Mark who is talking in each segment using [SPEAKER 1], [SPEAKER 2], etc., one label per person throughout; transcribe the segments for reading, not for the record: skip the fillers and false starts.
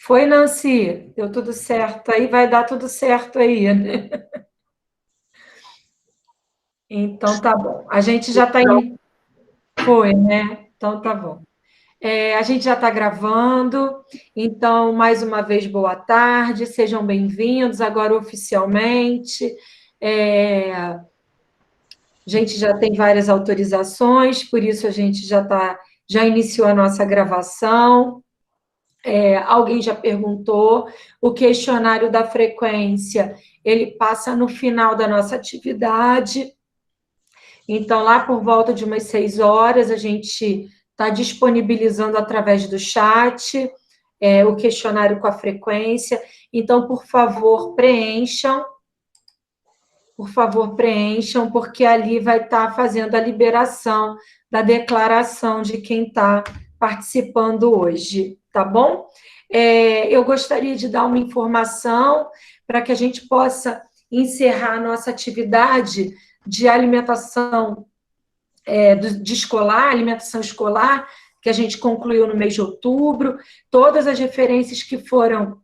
[SPEAKER 1] Foi, Nancy? Deu tudo certo aí? Vai dar tudo certo aí, né? Então, tá bom. A gente já está em... Foi, né? Então, tá bom. A gente já está gravando, então, mais uma vez, boa tarde, sejam bem-vindos, agora oficialmente. A gente já tem várias autorizações, por isso a gente já iniciou a nossa gravação. Alguém já perguntou, o questionário da frequência, ele passa no final da nossa atividade, então, lá por volta de umas 6 horas, a gente está disponibilizando através do chat o questionário com a frequência. Então, por favor, preencham, porque ali vai estar fazendo a liberação da declaração de quem está participando hoje, tá bom? Eu gostaria de dar uma informação para que a gente possa encerrar a nossa atividade de alimentação de escolar, alimentação escolar, que a gente concluiu no mês de outubro. Todas as referências que foram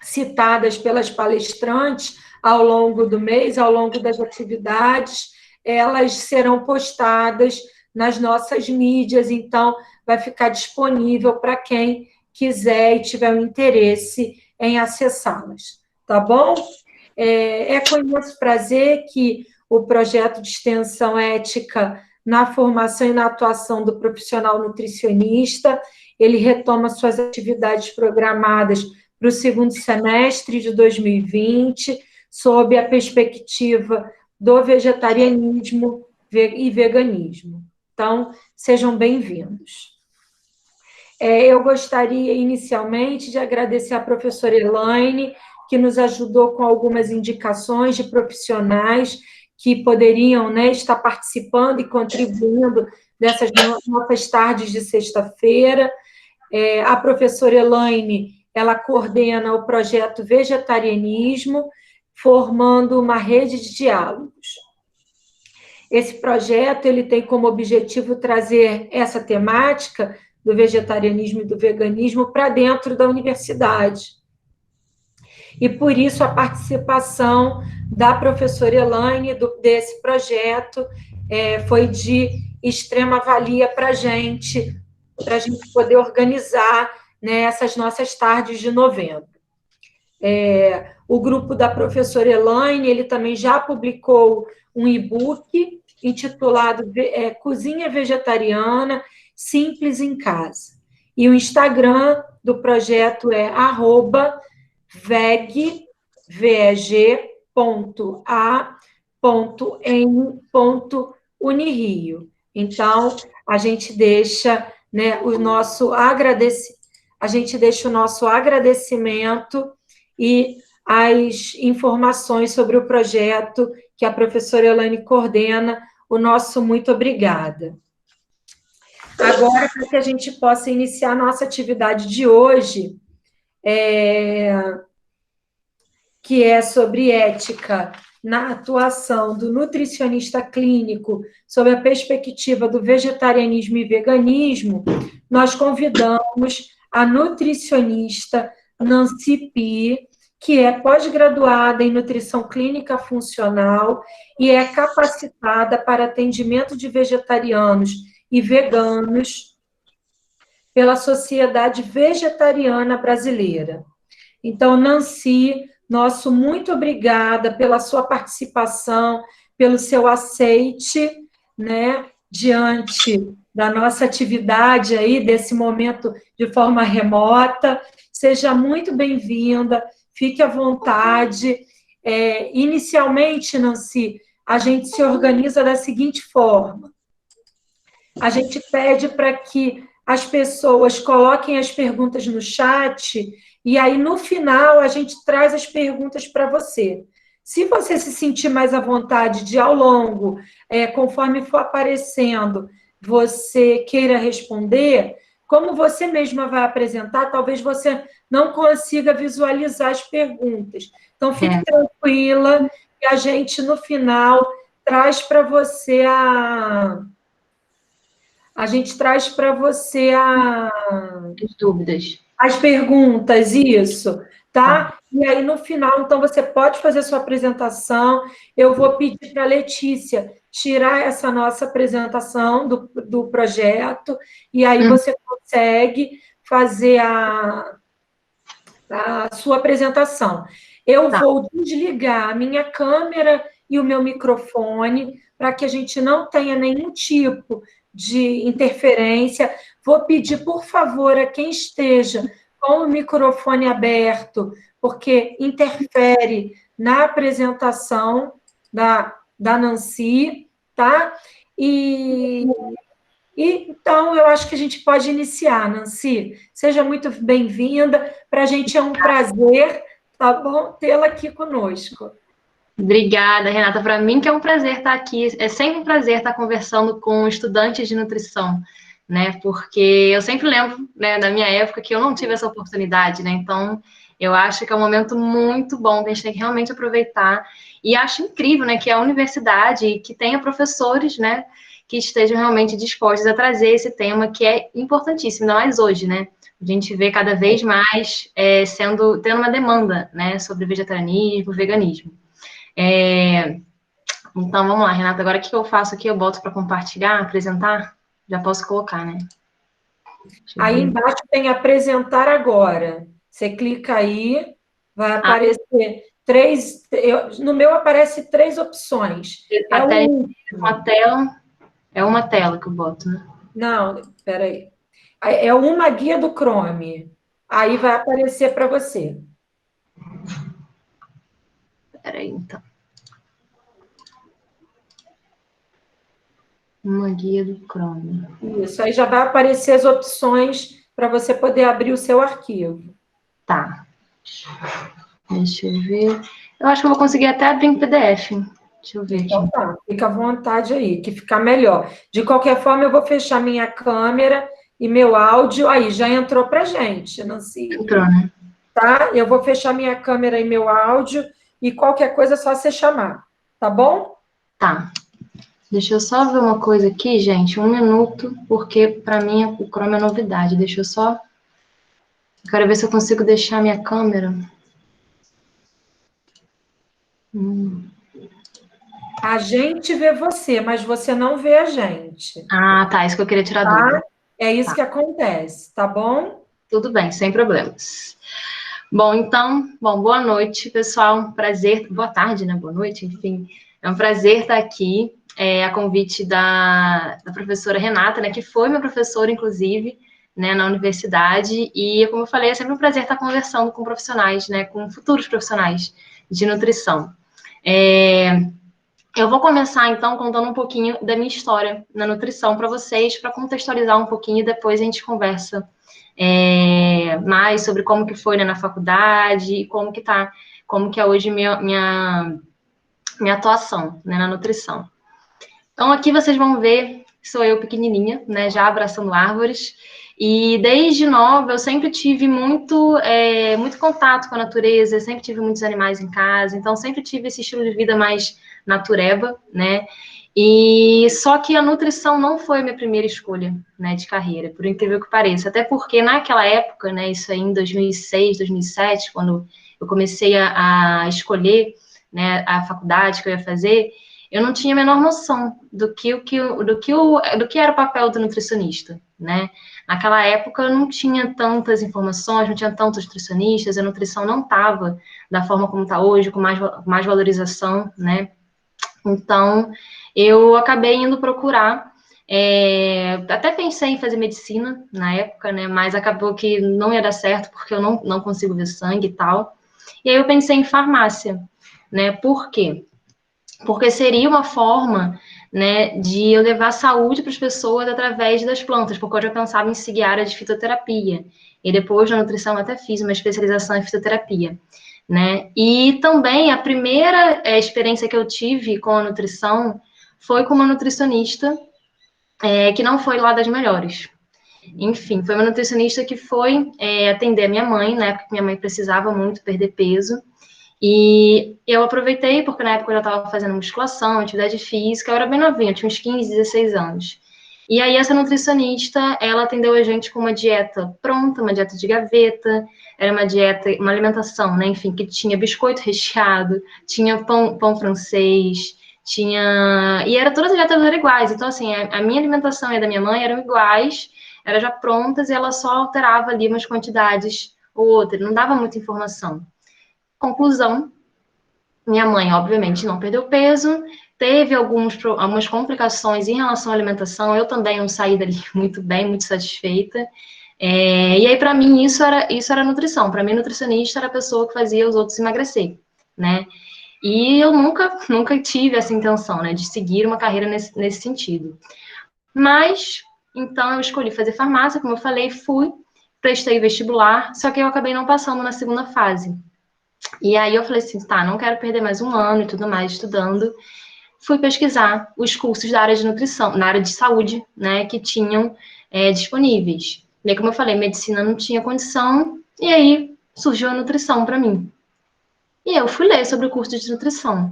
[SPEAKER 1] citadas pelas palestrantes ao longo do mês, ao longo das atividades, elas serão postadas nas nossas mídias, então vai ficar disponível para quem quiser e tiver um interesse em acessá-las, tá bom? É com imenso prazer que o projeto de extensão ética na formação e na atuação do profissional nutricionista, ele retoma suas atividades programadas para o segundo semestre de 2020, sob a perspectiva do vegetarianismo e veganismo. Então, sejam bem-vindos. Eu gostaria, inicialmente, de agradecer à professora Elaine, que nos ajudou com algumas indicações de profissionais que poderiam, né, estar participando e contribuindo dessas nossas tardes de sexta-feira. A professora Elaine, ela coordena o projeto Vegetarianismo, formando uma rede de diálogos. Esse projeto ele tem como objetivo trazer essa temática do vegetarianismo e do veganismo para dentro da universidade. E por isso a participação da professora Elaine desse projeto foi de extrema valia para a gente poder organizar, né, essas nossas tardes de novembro. O grupo da professora Elaine, ele também já publicou um e-book intitulado Cozinha Vegetariana Simples em Casa. E o Instagram do projeto é @veg.a.n.unirio. Então, a gente deixa, né, o nosso agradecimento e as informações sobre o projeto que a professora Elaine coordena, o nosso muito obrigada. Agora, para que a gente possa iniciar a nossa atividade de hoje, que é sobre ética na atuação do nutricionista clínico sob a perspectiva do vegetarianismo e veganismo, nós convidamos a nutricionista Nancy Pi, que é pós-graduada em nutrição clínica funcional e é capacitada para atendimento de vegetarianos e veganos pela Sociedade Vegetariana Brasileira. Então, Nancy, nosso muito obrigada pela sua participação, pelo seu aceite, né, diante da nossa atividade aí, desse momento de forma remota. Seja muito bem-vinda, fique à vontade. Inicialmente, Nancy, a gente se organiza da seguinte forma: a gente pede para que as pessoas coloquem as perguntas no chat e aí, no final, a gente traz as perguntas para você. Se você se sentir mais à vontade de, ao longo, conforme for aparecendo, você queira responder, como você mesma vai apresentar, talvez você não consiga visualizar as perguntas. Então, fique tranquila que a gente, no final, traz para você
[SPEAKER 2] as dúvidas.
[SPEAKER 1] As perguntas, isso, tá? E aí, no final, então, você pode fazer sua apresentação. Eu vou pedir para a Letícia tirar essa nossa apresentação do projeto, e aí você consegue fazer a sua apresentação. Eu
[SPEAKER 2] Tá.
[SPEAKER 1] vou desligar a minha câmera e o meu microfone para que a gente não tenha nenhum tipo de interferência. Vou pedir, por favor, a quem esteja com o microfone aberto, porque interfere na apresentação da Nancy, tá? Então, eu acho que a gente pode iniciar, Nancy. Seja muito bem-vinda. Para a gente é um prazer, tá bom, tê-la aqui conosco.
[SPEAKER 2] Obrigada, Renata. Para mim que é um prazer estar aqui. É sempre um prazer estar conversando com estudantes de nutrição, né? Porque eu sempre lembro, né, da minha época que eu não tive essa oportunidade, né? Então, eu acho que é um momento muito bom que a gente tem que realmente aproveitar. E acho incrível, né, que a universidade que tenha professores, né, que estejam realmente dispostos a trazer esse tema que é importantíssimo, ainda mais hoje, né? A gente vê cada vez mais tendo uma demanda, né, sobre vegetarianismo, veganismo. Então, vamos lá, Renata. Agora, o que eu faço aqui? Eu boto para compartilhar, apresentar? Já posso colocar, né? Deixa eu
[SPEAKER 1] Aí
[SPEAKER 2] ver.
[SPEAKER 1] embaixo tem apresentar agora. Você clica aí, vai
[SPEAKER 2] Ah,
[SPEAKER 1] aparecer no meu aparece três opções. É o
[SPEAKER 2] até uma
[SPEAKER 1] último.
[SPEAKER 2] tela. É uma tela que eu boto, né?
[SPEAKER 1] Não, peraí. É uma guia do Chrome. Aí vai aparecer para você.
[SPEAKER 2] Peraí, então. Uma guia do Chrome.
[SPEAKER 1] Isso, aí já vai aparecer as opções para você poder abrir o seu arquivo.
[SPEAKER 2] Tá. Deixa eu ver. Eu acho que eu vou conseguir até abrir em PDF. Deixa eu ver
[SPEAKER 1] Então
[SPEAKER 2] aqui.
[SPEAKER 1] tá, fica à vontade aí, que fica melhor. De qualquer forma, eu vou fechar minha câmera e meu áudio. Aí, já entrou para gente, Nancy,
[SPEAKER 2] Entrou, né?
[SPEAKER 1] tá? Eu vou fechar minha câmera e meu áudio e qualquer coisa é só você chamar, tá bom?
[SPEAKER 2] Tá. Deixa eu só ver uma coisa aqui, gente. Um minuto, porque para mim o Chrome é novidade. Deixa eu só. Eu quero ver se eu consigo deixar minha câmera.
[SPEAKER 1] A gente vê você, mas você não vê a gente,
[SPEAKER 2] Ah, tá. Isso que eu queria tirar
[SPEAKER 1] tá?
[SPEAKER 2] dúvida.
[SPEAKER 1] É isso
[SPEAKER 2] Tá.
[SPEAKER 1] que acontece, tá bom?
[SPEAKER 2] Tudo bem, sem problemas. Bom, então, boa noite, pessoal. Prazer, boa tarde, né? Boa noite, enfim. É um prazer estar aqui, a convite da professora Renata, né? Que foi minha professora, inclusive, né, na universidade. E, como eu falei, é sempre um prazer estar conversando com profissionais, né? Com futuros profissionais de nutrição. Eu vou começar, então, contando um pouquinho da minha história na nutrição para vocês, para contextualizar um pouquinho e depois a gente conversa mais sobre como que foi, né, na faculdade e como que é hoje minha atuação, né, na nutrição. Então, aqui vocês vão ver, sou eu pequenininha, né, já abraçando árvores, e desde nova eu sempre tive muito contato com a natureza, sempre tive muitos animais em casa, então sempre tive esse estilo de vida mais natureba, né, e só que a nutrição não foi a minha primeira escolha, né, de carreira, por incrível que pareça, até porque naquela época, né, isso aí em 2006, 2007, quando eu comecei a escolher, né, a faculdade que eu ia fazer, eu não tinha a menor noção do que era o papel do nutricionista, né? Naquela época eu não tinha tantas informações, não tinha tantos nutricionistas, a nutrição não estava da forma como está hoje, com mais valorização, né? Então, eu acabei indo procurar, até pensei em fazer medicina na época, né? Mas acabou que não ia dar certo, porque eu não consigo ver sangue e tal. E aí eu pensei em farmácia, né? Por quê? Porque seria uma forma, né, de eu levar saúde para as pessoas através das plantas, porque eu já pensava em seguir a área de fitoterapia. E depois da nutrição até fiz uma especialização em fitoterapia, né? E também a primeira experiência que eu tive com a nutrição foi com uma nutricionista que não foi lá das melhores. Enfim, foi uma nutricionista que foi atender a minha mãe, na época que minha mãe precisava muito perder peso, e eu aproveitei, porque na época eu já estava fazendo musculação, atividade física, eu era bem novinha, tinha uns 15, 16 anos. E aí essa nutricionista, ela atendeu a gente com uma dieta pronta, uma dieta de gaveta, era uma dieta, uma alimentação, né, enfim, que tinha biscoito recheado, tinha pão francês, tinha... E todas as dietas eram iguais, então assim, a minha alimentação e a da minha mãe eram iguais, eram já prontas e ela só alterava ali umas quantidades ou outra, não dava muita informação. Conclusão, minha mãe, obviamente, não perdeu peso, teve algumas complicações em relação à alimentação, eu também não saí dali muito bem, muito satisfeita. E aí, para mim, isso era nutrição. Para mim, nutricionista era a pessoa que fazia os outros emagrecer, né? E eu nunca tive essa intenção, né, de seguir uma carreira nesse sentido. Mas, então, eu escolhi fazer farmácia, como eu falei, fui, prestei vestibular, só que eu acabei não passando na segunda fase. E aí eu falei assim, tá, não quero perder mais um ano e tudo mais estudando. Fui pesquisar os cursos da área de nutrição, na área de saúde, né, que tinham disponíveis. E aí, como eu falei, medicina não tinha condição, e aí surgiu a nutrição para mim. E eu fui ler sobre o curso de nutrição.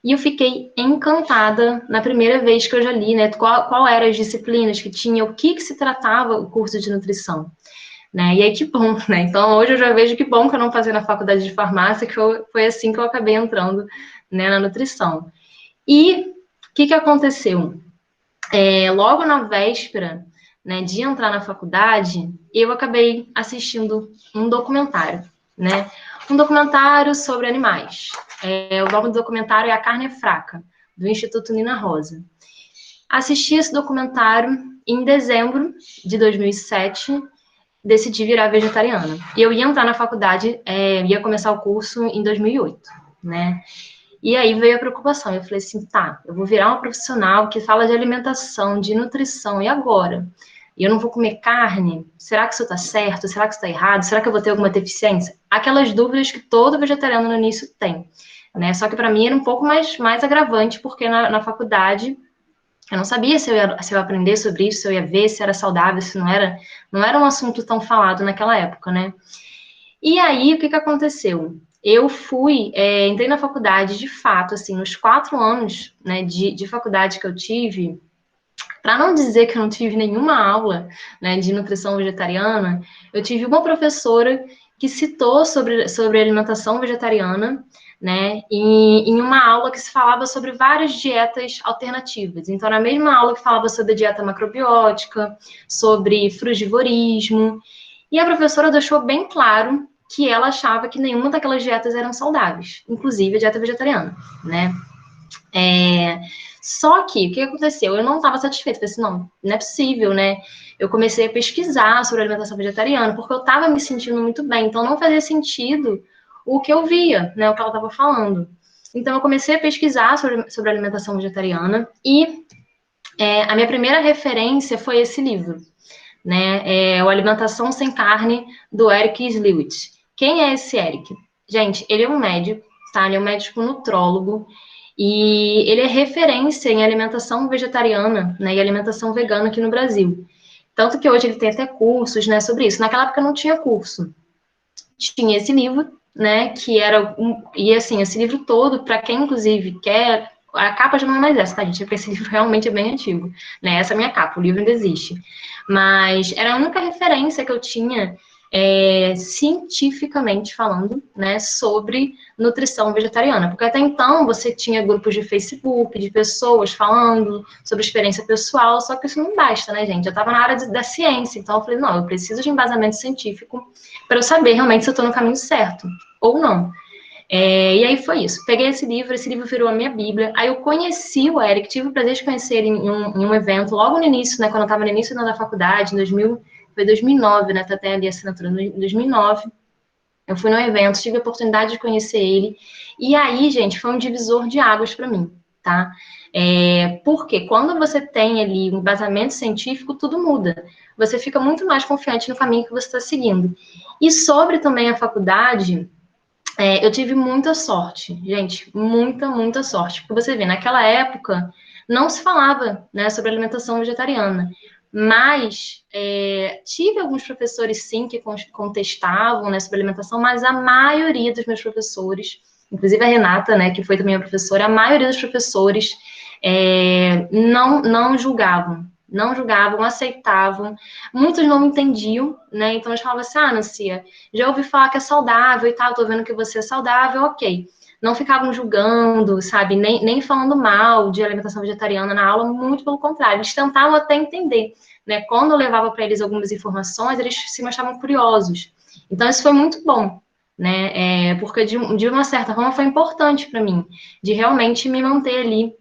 [SPEAKER 2] E eu fiquei encantada na primeira vez que eu já li, né, qual eram as disciplinas que tinha, o que se tratava o curso de nutrição. Né? E aí, que bom, né? Então, hoje eu já vejo que bom que eu não fazia na faculdade de farmácia, foi assim que eu acabei entrando, né, na nutrição. E o que aconteceu? Logo na véspera, né, de entrar na faculdade, eu acabei assistindo um documentário, né? Um documentário sobre animais. O nome do documentário é A Carne é Fraca, do Instituto Nina Rosa. Assisti esse documentário em dezembro de 2007, decidi virar vegetariana. E eu ia entrar na faculdade, ia começar o curso em 2008, né? E aí veio a preocupação. Eu falei assim, tá, eu vou virar uma profissional que fala de alimentação, de nutrição, e agora? E eu não vou comer carne? Será que isso tá certo? Será que isso tá errado? Será que eu vou ter alguma deficiência? Aquelas dúvidas que todo vegetariano no início tem, né? Só que para mim era um pouco mais agravante, porque na faculdade eu não sabia se eu ia aprender sobre isso, se eu ia ver se era saudável, se não era um assunto tão falado naquela época, né? E aí, o que aconteceu? Eu entrei na faculdade, de fato, assim, nos 4 anos, né, de faculdade que eu tive, para não dizer que eu não tive nenhuma aula, né, de nutrição vegetariana, eu tive uma professora que citou sobre alimentação vegetariana, né, em uma aula que se falava sobre várias dietas alternativas. Então, na mesma aula que falava sobre dieta macrobiótica, sobre frugivorismo, e a professora deixou bem claro que ela achava que nenhuma daquelas dietas eram saudáveis, inclusive a dieta vegetariana, né? Só que, o que aconteceu? Eu não estava satisfeita. Falei assim, não é possível, né? Eu comecei a pesquisar sobre alimentação vegetariana, porque eu estava me sentindo muito bem. Então, não fazia sentido o que eu via, né? O que ela estava falando. Então, eu comecei a pesquisar sobre alimentação vegetariana e a minha primeira referência foi esse livro, né? O Alimentação Sem Carne, do Eric Slewit. Quem é esse Eric? Gente, ele é um médico, tá? Ele é um médico nutrólogo, e ele é referência em alimentação vegetariana, né, e alimentação vegana aqui no Brasil. Tanto que hoje ele tem até cursos, né, sobre isso. Naquela época não tinha curso. Tinha esse livro, né, que era e assim, esse livro todo, para quem inclusive quer, a capa já não é mais essa, tá, gente? Porque esse livro realmente é bem antigo, né? Essa é a minha capa, o livro ainda existe. Mas era a única referência que eu tinha cientificamente falando, né, sobre nutrição vegetariana, porque até então você tinha grupos de Facebook, de pessoas falando sobre experiência pessoal, só que isso não basta, né, gente? Eu estava na área da ciência, então eu falei, não, eu preciso de embasamento científico para eu saber realmente se eu estou no caminho certo ou não. E aí foi isso. Peguei esse livro virou a minha bíblia. Aí eu conheci o Eric, tive o prazer de conhecer ele em um evento, logo no início, né, quando eu estava no início da faculdade, foi 2009, né, tá até ali a assinatura, em 2009. Eu fui num evento, tive a oportunidade de conhecer ele. E aí, gente, foi um divisor de águas para mim, tá? Porque quando você tem ali um embasamento científico, tudo muda. Você fica muito mais confiante no caminho que você está seguindo. E sobre também a faculdade, eu tive muita sorte, gente, muita sorte. Porque você vê, naquela época, não se falava, né, sobre alimentação vegetariana. Mas tive alguns professores, sim, que contestavam, né, sobre alimentação, mas a maioria dos meus professores, inclusive a Renata, né, que foi também a professora, a maioria dos professores não julgavam, não julgavam, aceitavam. Muitos não entendiam, né? Então eles falavam assim: ah, Nancia, já ouvi falar que é saudável e tal, tô vendo que você é saudável, ok. Não ficavam julgando, sabe? Nem falando mal de alimentação vegetariana na aula, muito pelo contrário, eles tentavam até entender, né? Quando eu levava para eles algumas informações, eles se mostravam curiosos. Então isso foi muito bom, né? Porque de uma certa forma foi importante para mim, de realmente me manter ali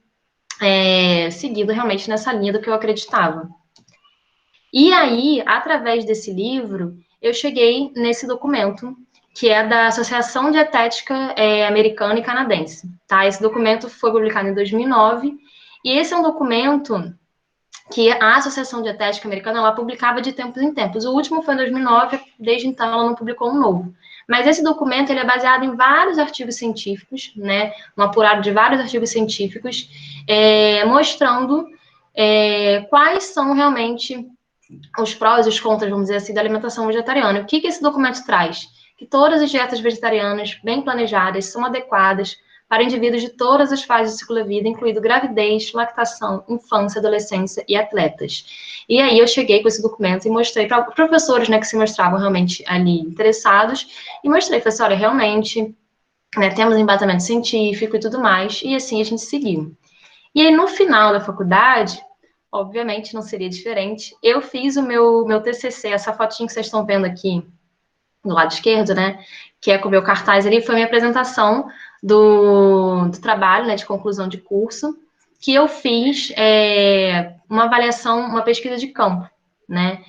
[SPEAKER 2] seguido realmente nessa linha do que eu acreditava. E aí, através desse livro, eu cheguei nesse documento, que é da Associação Dietética Americana e Canadense. Tá? Esse documento foi publicado em 2009, e esse é um documento que a Associação Dietética Americana ela publicava de tempos em tempos. O último foi em 2009, desde então ela não publicou um novo. Mas esse documento ele é baseado em vários artigos científicos, né, um apurado de vários artigos científicos, mostrando quais são realmente os prós e os contras, vamos dizer assim, da alimentação vegetariana. O que esse documento traz? Que todas as dietas vegetarianas, bem planejadas, são adequadas para indivíduos de todas as fases do ciclo da vida, incluindo gravidez, lactação, infância, adolescência e atletas. E aí eu cheguei com esse documento e mostrei para professores, né, que se mostravam realmente ali interessados, e mostrei, falei assim, olha, realmente, né, temos embasamento científico e tudo mais, e assim a gente seguiu. E aí, no final da faculdade, obviamente não seria diferente, eu fiz o meu TCC, essa fotinha que vocês estão vendo aqui, do lado esquerdo, né, que é com o meu cartaz ali, foi a minha apresentação do trabalho, né, de conclusão de curso, que eu fiz uma avaliação, uma pesquisa de campo, né,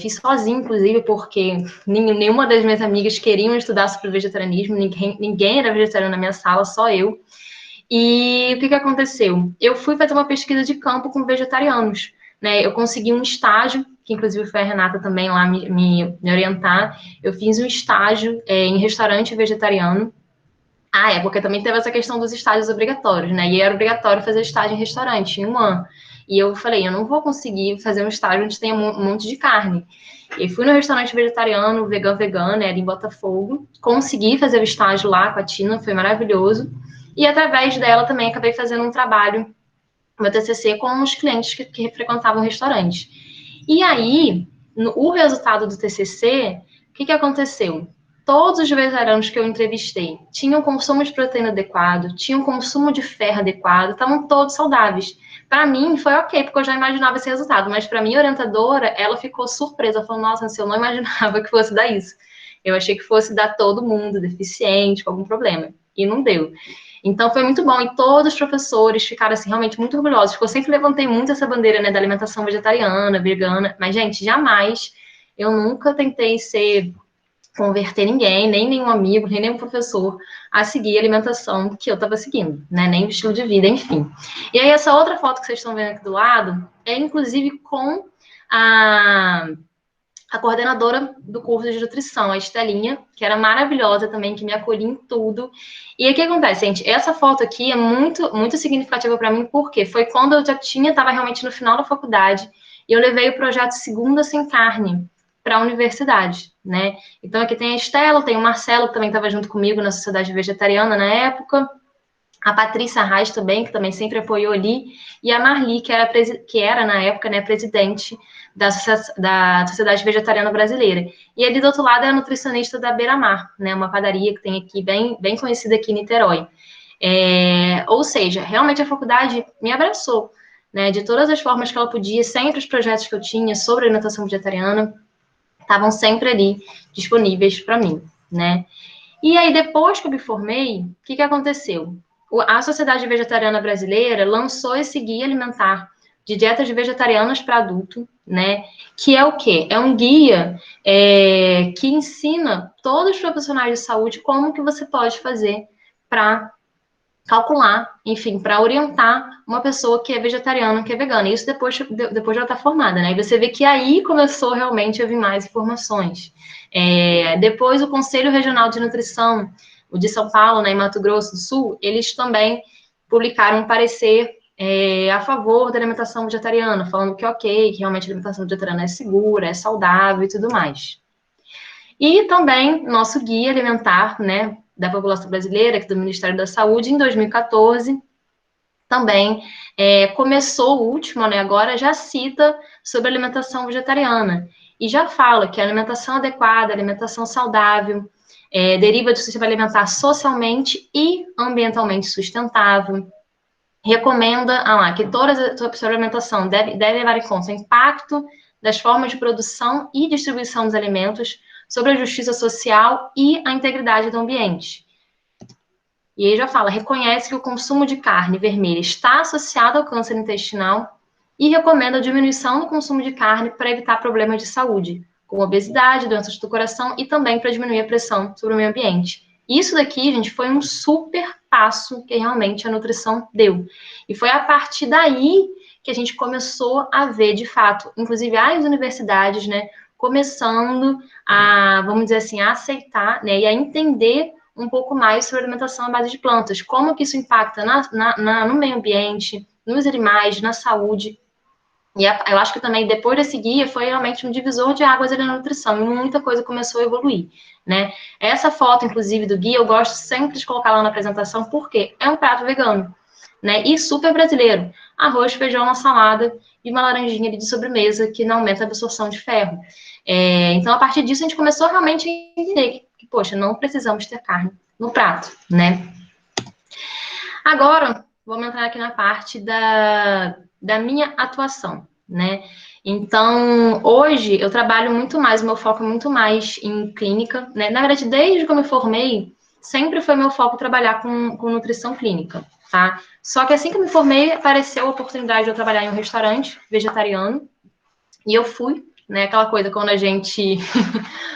[SPEAKER 2] fiz sozinha, inclusive, porque nenhuma das minhas amigas queriam estudar sobre vegetarianismo, ninguém era vegetariano na minha sala, só eu. E o que aconteceu? Eu fui fazer uma pesquisa de campo com vegetarianos, né? Eu consegui um estágio, que inclusive foi a Renata também lá me orientar. Eu fiz um estágio em restaurante vegetariano. Porque também teve essa questão dos estágios obrigatórios, né? E era obrigatório fazer estágio em restaurante, em um ano. E eu falei, eu não vou conseguir fazer um estágio onde tem um monte de carne. E fui no restaurante vegetariano, vegano, era em Botafogo. Consegui fazer o estágio lá com a Tina, foi maravilhoso. E através dela também acabei fazendo um trabalho, meu TCC, com os clientes que frequentavam o restaurante. E aí, o resultado do TCC, o que aconteceu? Todos os vegetarianos que eu entrevistei tinham consumo de proteína adequado, tinham consumo de ferro adequado, estavam todos saudáveis. Para mim, foi ok, porque eu já imaginava esse resultado, mas para minha orientadora, ela ficou surpresa, falou, nossa, eu não imaginava que fosse dar isso. Eu achei que fosse dar todo mundo deficiente, com algum problema, e não deu. Então, foi muito bom, e todos os professores ficaram, assim, realmente muito orgulhosos, porque eu sempre levantei muito essa bandeira, né, da alimentação vegetariana, vegana, mas, gente, jamais, eu nunca tentei converter ninguém, nem nenhum amigo, nem nenhum professor a seguir a alimentação que eu estava seguindo, né, nem o estilo de vida, enfim. E aí, essa outra foto que vocês estão vendo aqui do lado, é, inclusive, com a coordenadora do curso de nutrição, a Estelinha, que era maravilhosa também, que me acolhia em tudo. E aí, o que acontece, gente? Essa foto aqui é muito, muito significativa para mim, porque foi quando eu já estava realmente no final da faculdade, e eu levei o projeto Segunda Sem Carne para a universidade, né? Então, aqui tem a Estela, tem o Marcelo, que também estava junto comigo na Sociedade Vegetariana na época, a Patrícia Reis também, que também sempre apoiou ali, e a Marli, que era na época, né, presidente da Sociedade Vegetariana Brasileira. E ali do outro lado é a nutricionista da Beira Mar, né, uma padaria que tem aqui, bem conhecida aqui em Niterói. Ou seja, realmente a faculdade me abraçou, né, de todas as formas que ela podia, sempre os projetos que eu tinha sobre alimentação vegetariana estavam sempre ali disponíveis para mim, né. E aí, depois que eu me formei, o que aconteceu? A Sociedade Vegetariana Brasileira lançou esse guia alimentar de dietas vegetarianas para adulto, né? Que é o quê? É um guia que ensina todos os profissionais de saúde como que você pode fazer para calcular, enfim, para orientar uma pessoa que é vegetariana, que é vegana. Isso depois de ela estar formada, né? E você vê que aí começou realmente a vir mais informações. Depois, o Conselho Regional de Nutrição, o de São Paulo, né, em Mato Grosso do Sul, eles também publicaram um parecer a favor da alimentação vegetariana, falando que ok, que realmente a alimentação vegetariana é segura, é saudável e tudo mais. E também nosso guia alimentar, né, da população brasileira, que é do Ministério da Saúde, em 2014, também começou o último, né, agora já cita sobre alimentação vegetariana. E já fala que a alimentação adequada, a alimentação saudável, deriva do sistema alimentar socialmente e ambientalmente sustentável. Recomenda que toda a sua alimentação deve levar em conta o impacto das formas de produção e distribuição dos alimentos sobre a justiça social e a integridade do ambiente. E aí já fala, reconhece que o consumo de carne vermelha está associado ao câncer intestinal e recomenda a diminuição do consumo de carne para evitar problemas de saúde, como obesidade, doenças do coração e também para diminuir a pressão sobre o meio ambiente. Isso daqui, gente, foi um super passo que realmente a nutrição deu. E foi a partir daí que a gente começou a ver, de fato, inclusive as universidades, né, começando a, vamos dizer assim, a aceitar, né, e a entender um pouco mais sobre alimentação à base de plantas, como que isso impacta no meio ambiente, nos animais, na saúde. E eu acho que também, depois desse guia, foi realmente um divisor de águas ali na nutrição, e muita coisa começou a evoluir, né? Essa foto, inclusive, do guia, eu gosto sempre de colocar lá na apresentação, porque é um prato vegano, né? E super brasileiro. Arroz, feijão, uma salada e uma laranjinha ali de sobremesa, que não aumenta a absorção de ferro. Então, a partir disso, a gente começou realmente a entender que, poxa, não precisamos ter carne no prato, né? Agora, vamos entrar aqui na parte da minha atuação, né? Então, hoje eu trabalho muito mais, meu foco é muito mais em clínica, né? Na verdade, desde que eu me formei, sempre foi meu foco trabalhar com nutrição clínica, tá? Só que assim que eu me formei, apareceu a oportunidade de eu trabalhar em um restaurante vegetariano, e eu fui, né? Aquela coisa, quando a gente,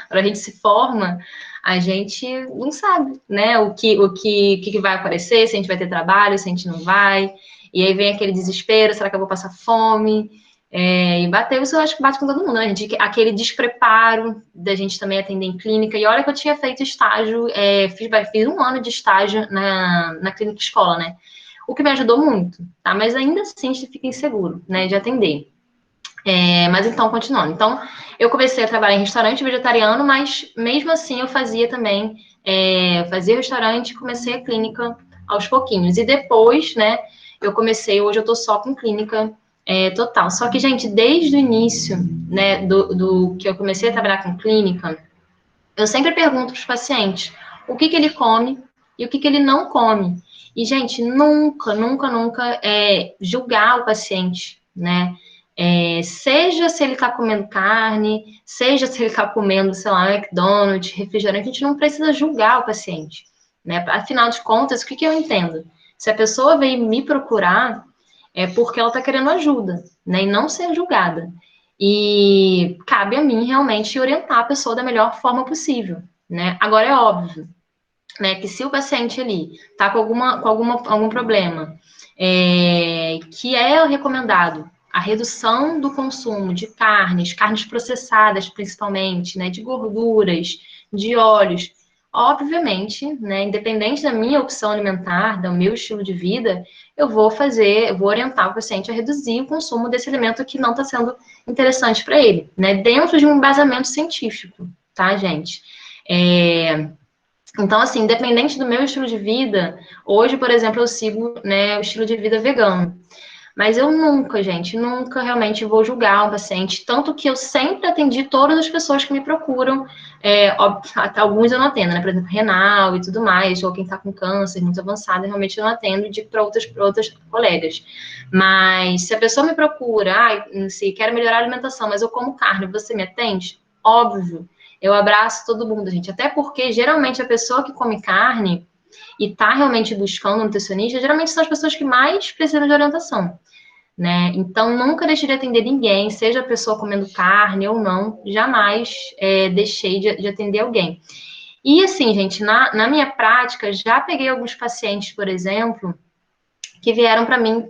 [SPEAKER 2] quando a gente se forma, a gente não sabe, né? O que vai aparecer, se a gente vai ter trabalho, se a gente não vai. E aí vem aquele desespero, será que eu vou passar fome? E bateu, isso eu acho que bate com todo mundo, né? Aquele despreparo da gente também atender em clínica. E olha que eu tinha feito estágio, fiz um ano de estágio na clínica escola, né? O que me ajudou muito, tá? Mas ainda assim a gente fica inseguro, né? De atender. Mas então, continuando. Então, eu comecei a trabalhar em restaurante vegetariano, mas mesmo assim eu fazia também, fazia restaurante e comecei a clínica aos pouquinhos. E depois, né, hoje eu tô só com clínica total. Só que, gente, desde o início, né, do que eu comecei a trabalhar com clínica, eu sempre pergunto para os pacientes o que ele come e o que ele não come. E, gente, nunca, nunca, nunca julgar o paciente, né? Seja se ele está comendo carne, seja se ele está comendo, sei lá, McDonald's, refrigerante, a gente não precisa julgar o paciente, né? Afinal de contas, o que eu entendo? Se a pessoa veio me procurar, é porque ela está querendo ajuda, né? E não ser julgada. E cabe a mim realmente orientar a pessoa da melhor forma possível, né? Agora é óbvio, né, que se o paciente ali está com algum problema, que é recomendado a redução do consumo de carnes processadas principalmente, né, de gorduras, de óleos, obviamente, né, independente da minha opção alimentar, do meu estilo de vida, eu vou orientar o paciente a reduzir o consumo desse alimento que não está sendo interessante para ele, né, dentro de um embasamento científico, tá, gente? Então, assim, independente do meu estilo de vida, hoje, por exemplo, eu sigo, né, o estilo de vida vegano. Mas eu nunca, gente, nunca realmente vou julgar um paciente. Tanto que eu sempre atendi todas as pessoas que me procuram. Até alguns eu não atendo, né? Por exemplo, renal e tudo mais, ou quem tá com câncer muito avançado, realmente eu não atendo e digo para outras colegas. Mas se a pessoa me procura, se quer melhorar a alimentação, mas eu como carne, você me atende? Óbvio. Eu abraço todo mundo, gente. Até porque, geralmente, a pessoa que come carne e está realmente buscando um nutricionista, geralmente são as pessoas que mais precisam de orientação, né? Então, nunca deixei de atender ninguém, seja a pessoa comendo carne ou não, jamais deixei de atender alguém. E, assim, gente, na minha prática, já peguei alguns pacientes, por exemplo, que vieram para mim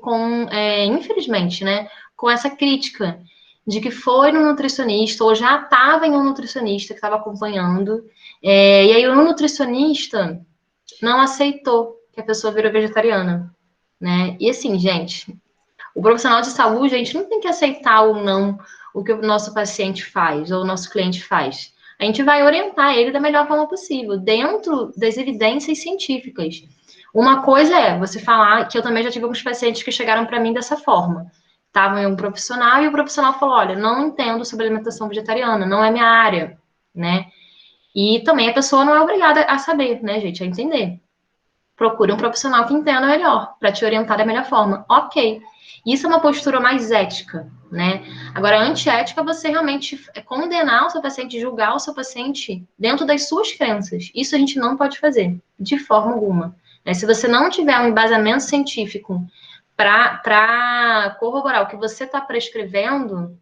[SPEAKER 2] infelizmente, né, com essa crítica de que foi no nutricionista ou já estava em um nutricionista que estava acompanhando, e aí o nutricionista não aceitou que a pessoa virou vegetariana, né? E assim, gente, o profissional de saúde, a gente não tem que aceitar ou não o que o nosso paciente faz ou o nosso cliente faz. A gente vai orientar ele da melhor forma possível, dentro das evidências científicas. Uma coisa é você falar, que eu também já tive alguns pacientes que chegaram para mim dessa forma. Estavam em um profissional e o profissional falou, olha, não entendo sobre alimentação vegetariana, não é minha área, né? E também a pessoa não é obrigada a saber, né, gente, a entender. Procure um profissional que entenda melhor, para te orientar da melhor forma. Ok. Isso é uma postura mais ética, né? Agora, antiética, você realmente condenar o seu paciente, julgar o seu paciente dentro das suas crenças. Isso a gente não pode fazer, de forma alguma. Né? Se você não tiver um embasamento científico para corroborar o que você está prescrevendo,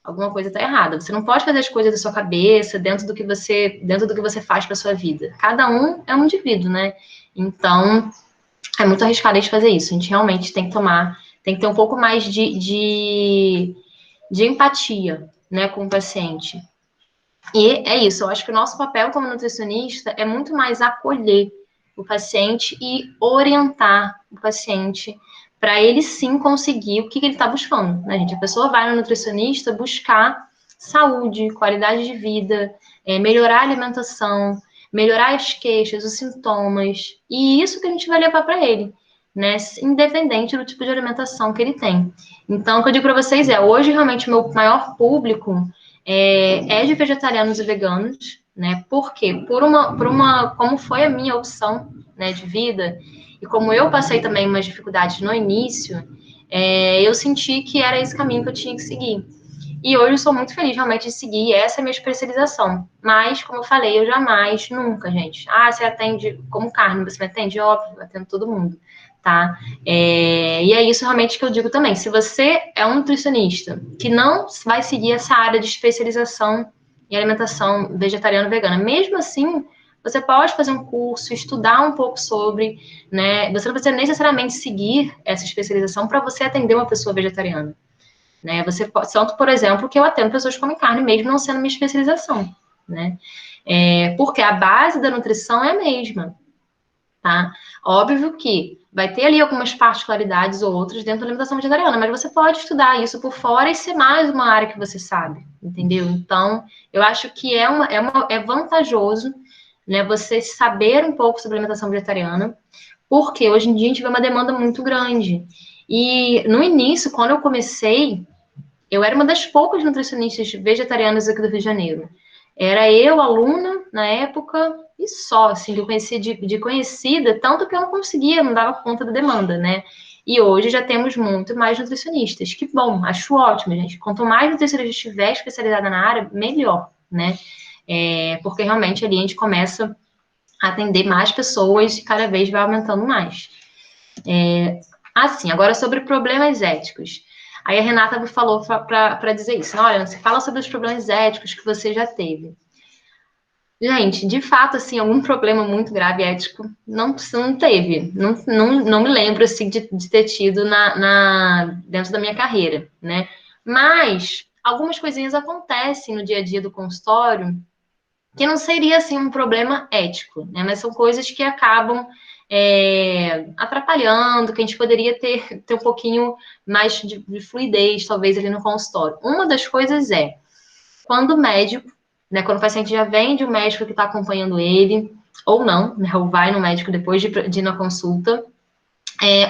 [SPEAKER 2] alguma coisa está errada. Você não pode fazer as coisas da sua cabeça, dentro do que você faz para sua vida. Cada um é um indivíduo, né? Então, é muito arriscado a gente fazer isso. A gente realmente tem que ter um pouco mais de empatia, né, com o paciente. E é isso, eu acho que o nosso papel como nutricionista é muito mais acolher o paciente e orientar o paciente para ele sim conseguir o que ele está buscando, né, gente? A pessoa vai no nutricionista buscar saúde, qualidade de vida, melhorar a alimentação, melhorar as queixas, os sintomas, e isso que a gente vai levar para ele, né? Independente do tipo de alimentação que ele tem. Então, o que eu digo para vocês é, hoje realmente o meu maior público é de vegetarianos e veganos, né? Por quê? Como foi a minha opção, né, de vida, e como eu passei também umas dificuldades no início, eu senti que era esse caminho que eu tinha que seguir. E hoje eu sou muito feliz realmente de seguir, essa é a minha especialização. Mas, como eu falei, eu jamais, nunca, gente. Ah, você atende como carne, você me atende? Óbvio, eu atendo todo mundo, tá? E é isso realmente que eu digo também. Se você é um nutricionista que não vai seguir essa área de especialização em alimentação vegetariana e vegana, mesmo assim, você pode fazer um curso, estudar um pouco sobre, né? Você não precisa necessariamente seguir essa especialização para você atender uma pessoa vegetariana. Né? Você pode, tanto, por exemplo, que eu atendo pessoas que comem carne, mesmo não sendo minha especialização, né? Porque a base da nutrição é a mesma, tá? Óbvio que vai ter ali algumas particularidades ou outras dentro da alimentação vegetariana, mas você pode estudar isso por fora e ser mais uma área que você sabe, entendeu? Então, eu acho que é vantajoso, né, você saber um pouco sobre alimentação vegetariana, porque hoje em dia a gente vê uma demanda muito grande. E no início, quando eu comecei, eu era uma das poucas nutricionistas vegetarianas aqui do Rio de Janeiro. Era eu, aluna, na época, e só, assim, que eu conhecia de conhecida, tanto que eu não conseguia, não dava conta da demanda, né? E hoje já temos muito mais nutricionistas. Que bom, acho ótimo, gente. Quanto mais nutricionista estiver especializada na área, melhor, né? Porque realmente ali a gente começa a atender mais pessoas e cada vez vai aumentando mais. Assim, agora sobre problemas éticos. Aí a Renata me falou para dizer isso. Olha, você fala sobre os problemas éticos que você já teve. Gente, de fato, assim, algum problema muito grave ético não teve. Não me lembro, assim, de ter tido dentro da minha carreira, né? Mas algumas coisinhas acontecem no dia a dia do consultório que não seria, assim, um problema ético, né? Mas são coisas que acabam atrapalhando, que a gente poderia ter um pouquinho mais de fluidez, talvez, ali no consultório. Uma das coisas é quando o médico, né, quando o paciente já vem de um médico que está acompanhando ele, ou não, né, ou vai no médico depois de ir na consulta,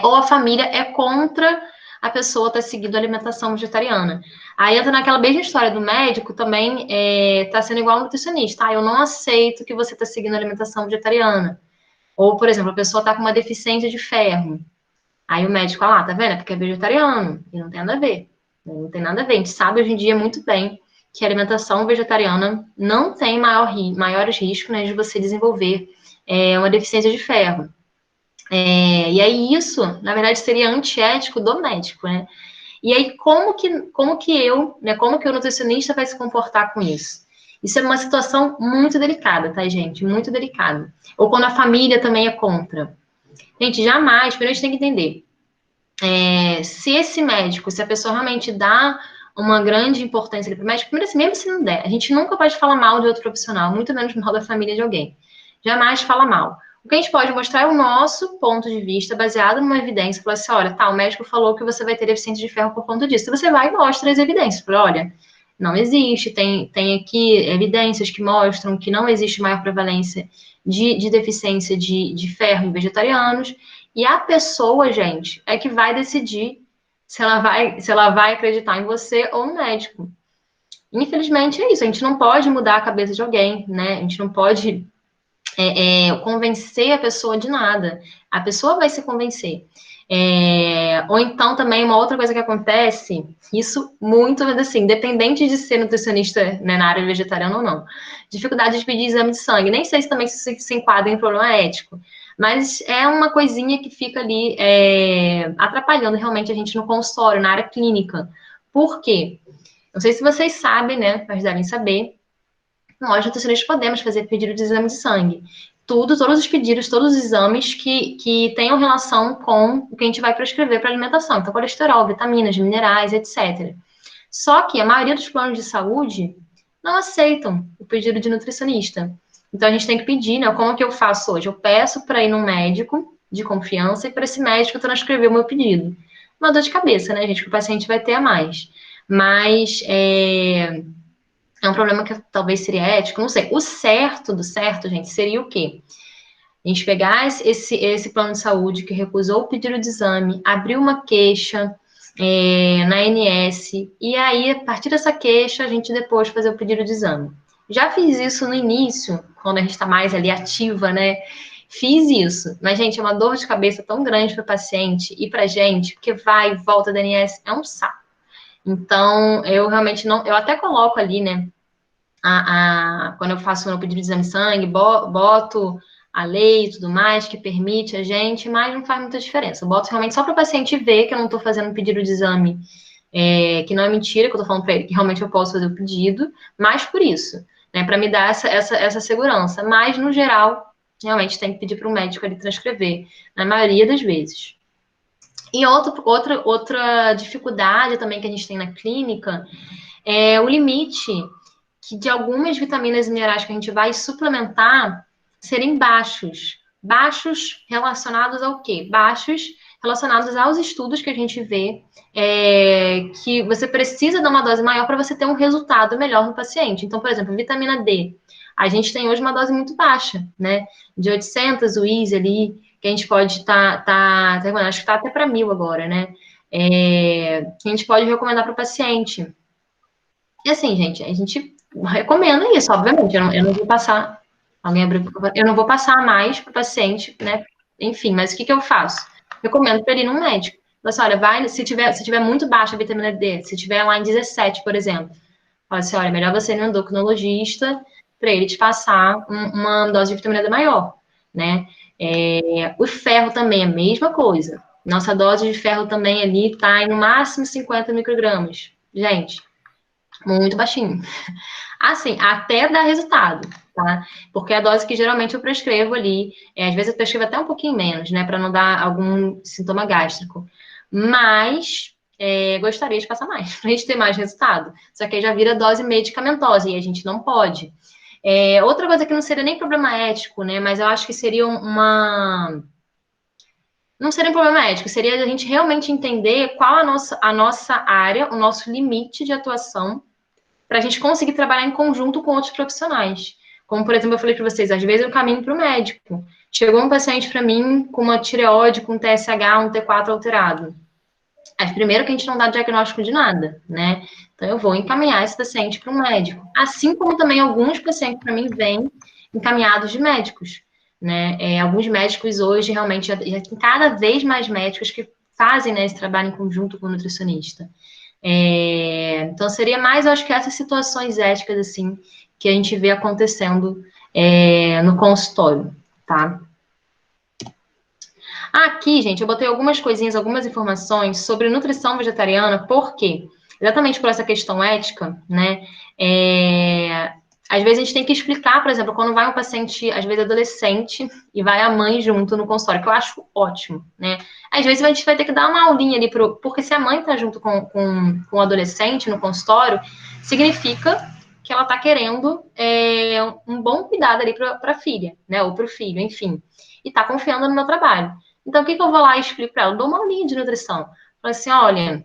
[SPEAKER 2] ou a família é contra a pessoa estar seguindo a alimentação vegetariana. Aí entra naquela mesma história do médico também está sendo igual ao nutricionista. Eu não aceito que você está seguindo a alimentação vegetariana. Ou, por exemplo, a pessoa está com uma deficiência de ferro. Aí o médico fala, tá vendo? É porque é vegetariano. E não tem nada a ver. Não tem nada a ver. A gente sabe hoje em dia muito bem que a alimentação vegetariana não tem maiores riscos, né, de você desenvolver uma deficiência de ferro. E aí isso, na verdade, seria antiético do médico, né? E aí como que eu, né, como que o nutricionista vai se comportar com isso? Isso é uma situação muito delicada, tá, gente? Muito delicada. Ou quando a família também é contra. Gente, jamais, primeiro a gente tem que entender. Se esse médico, se a pessoa realmente dá uma grande importância para o médico, primeiro assim, mesmo se não der, a gente nunca pode falar mal de outro profissional, muito menos mal da família de alguém. Jamais fala mal. O que a gente pode mostrar é o nosso ponto de vista, baseado numa evidência. Falar assim, olha, tá, o médico falou que você vai ter deficiência de ferro por conta disso. Você vai e mostra as evidências. Fala, olha, não existe. Tem aqui evidências que mostram que não existe maior prevalência de deficiência de ferro em vegetarianos. E a pessoa, gente, é que vai decidir se ela vai acreditar em você ou no médico. Infelizmente é isso, a gente não pode mudar a cabeça de alguém, né? A gente não pode convencer a pessoa de nada. A pessoa vai se convencer. Ou então também uma outra coisa que acontece, isso muito assim, independente de ser nutricionista, né, na área vegetariana ou não, dificuldade de pedir exame de sangue. Nem sei se também se enquadra em problema ético, mas é uma coisinha que fica ali atrapalhando realmente a gente no consultório, na área clínica. Por quê? Não sei se vocês sabem, né, mas devem saber. Nós, nutricionistas, podemos fazer pedido de exame de sangue. Todos os pedidos, todos os exames que tenham relação com o que a gente vai prescrever para alimentação. Então, colesterol, vitaminas, minerais, etc. Só que a maioria dos planos de saúde não aceitam o pedido de nutricionista. Então, a gente tem que pedir, né? Como que eu faço hoje? Eu peço para ir num médico de confiança e para esse médico transcrever o meu pedido. Uma dor de cabeça, né, gente? Que o paciente vai ter a mais. Mas é um problema que talvez seria ético, não sei. O certo do certo, gente, seria o quê? A gente pegar esse plano de saúde que recusou o pedido de exame, abrir uma queixa na ANS, e aí, a partir dessa queixa, a gente depois fazer o pedido de exame. Já fiz isso no início, quando a gente está mais ali ativa, né? Fiz isso, mas, gente, é uma dor de cabeça tão grande para o paciente e para a gente, porque vai e volta da ANS, é um saco. Então, eu realmente não. Eu até coloco ali, né? Quando eu faço o meu pedido de exame de sangue, boto a lei e tudo mais, que permite a gente, mas não faz muita diferença. Eu boto realmente só para o paciente ver que eu não estou fazendo um pedido de exame, que não é mentira, que eu estou falando para ele que realmente eu posso fazer o pedido, mas por isso, né? Para me dar essa segurança. Mas, no geral, realmente tem que pedir para o médico ele transcrever, na maioria das vezes. E outra dificuldade também que a gente tem na clínica é o limite que de algumas vitaminas e minerais que a gente vai suplementar serem baixos. Baixos relacionados ao quê? Baixos relacionados aos estudos que a gente vê que você precisa dar uma dose maior para você ter um resultado melhor no paciente. Então, por exemplo, vitamina D. A gente tem hoje uma dose muito baixa, né? De 800 UIs ali, que a gente pode acho que está até para 1.000 agora, né? Que a gente pode recomendar para o paciente. E assim, gente, a gente recomenda isso, obviamente. Eu não vou passar. Alguém abriu, por favor. Eu não vou passar mais para o paciente, né? Enfim, mas o que eu faço? Recomendo para ele ir num médico. Fala assim, olha, vai, se tiver muito baixa a vitamina D, se tiver lá em 17, por exemplo, fala assim, olha, melhor você ir no endocrinologista para ele te passar uma dose de vitamina D maior, né? O ferro também é a mesma coisa. Nossa dose de ferro também ali está em no máximo 50 microgramas. Gente, muito baixinho. Assim, até dar resultado, tá? Porque a dose que geralmente eu prescrevo ali, às vezes eu prescrevo até um pouquinho menos, né? Para não dar algum sintoma gástrico. Mas gostaria de passar mais, para a gente ter mais resultado. Só que aí já vira dose medicamentosa e a gente não pode. Outra coisa que não seria nem problema ético, né? Mas eu acho que seria não seria um problema ético, seria a gente realmente entender qual a nossa área, o nosso limite de atuação para a gente conseguir trabalhar em conjunto com outros profissionais. Como, por exemplo, eu falei para vocês, às vezes eu caminho para o médico. Chegou um paciente para mim com uma tireoide, com TSH, um T4 alterado. Primeiro que a gente não dá diagnóstico de nada, né? Então eu vou encaminhar esse paciente para um médico. Assim como também alguns pacientes para mim vêm encaminhados de médicos, né? Alguns médicos hoje realmente já tem cada vez mais médicos que fazem, né, esse trabalho em conjunto com o nutricionista. Então, seria mais, eu acho que essas situações éticas, assim, que a gente vê acontecendo no consultório, tá? Aqui, gente, eu botei algumas coisinhas, algumas informações sobre nutrição vegetariana, por quê? Exatamente por essa questão ética, né? Às vezes a gente tem que explicar, por exemplo, quando vai um paciente, às vezes adolescente, e vai a mãe junto no consultório, que eu acho ótimo, né? Às vezes a gente vai ter que dar uma aulinha ali, porque se a mãe tá junto com o adolescente no consultório, significa que ela tá querendo um bom cuidado ali para a filha, né? Ou para o filho, enfim. E tá confiando no meu trabalho. Então, o que eu vou lá e explico para ela? Eu dou uma aulinha de nutrição. Falo assim, olha,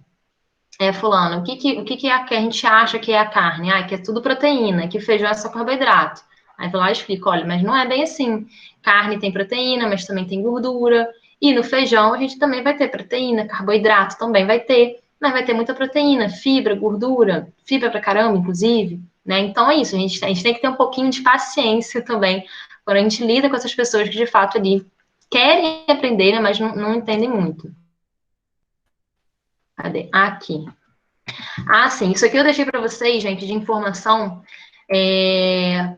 [SPEAKER 2] fulano, o que é que a gente acha que é a carne? Ah, que é tudo proteína, que feijão é só carboidrato. Aí eu vou lá e explico, olha, mas não é bem assim. Carne tem proteína, mas também tem gordura. E no feijão a gente também vai ter proteína, carboidrato também vai ter, mas vai ter muita proteína, fibra, gordura, fibra pra caramba, inclusive, né? Então é isso, a gente tem que ter um pouquinho de paciência também quando a gente lida com essas pessoas que de fato ali querem aprender, né, mas não entendem muito. Cadê? Aqui. Ah, sim. Isso aqui eu deixei para vocês, gente, de informação.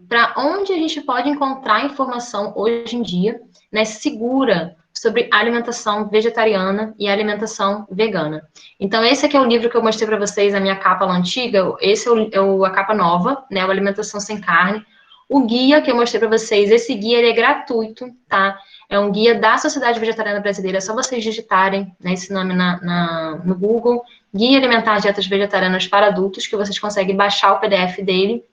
[SPEAKER 2] Para onde a gente pode encontrar informação hoje em dia, né, segura sobre alimentação vegetariana e alimentação vegana. Então, esse aqui é o livro que eu mostrei para vocês, a minha capa lá antiga. Esse é a capa nova, né, o Alimentação Sem Carne. O guia que eu mostrei para vocês, esse guia ele é gratuito, tá? É um guia da Sociedade Vegetariana Brasileira, é só vocês digitarem, né, esse nome no Google, Guia Alimentar Dietas Vegetarianas para Adultos, que vocês conseguem baixar o PDF dele.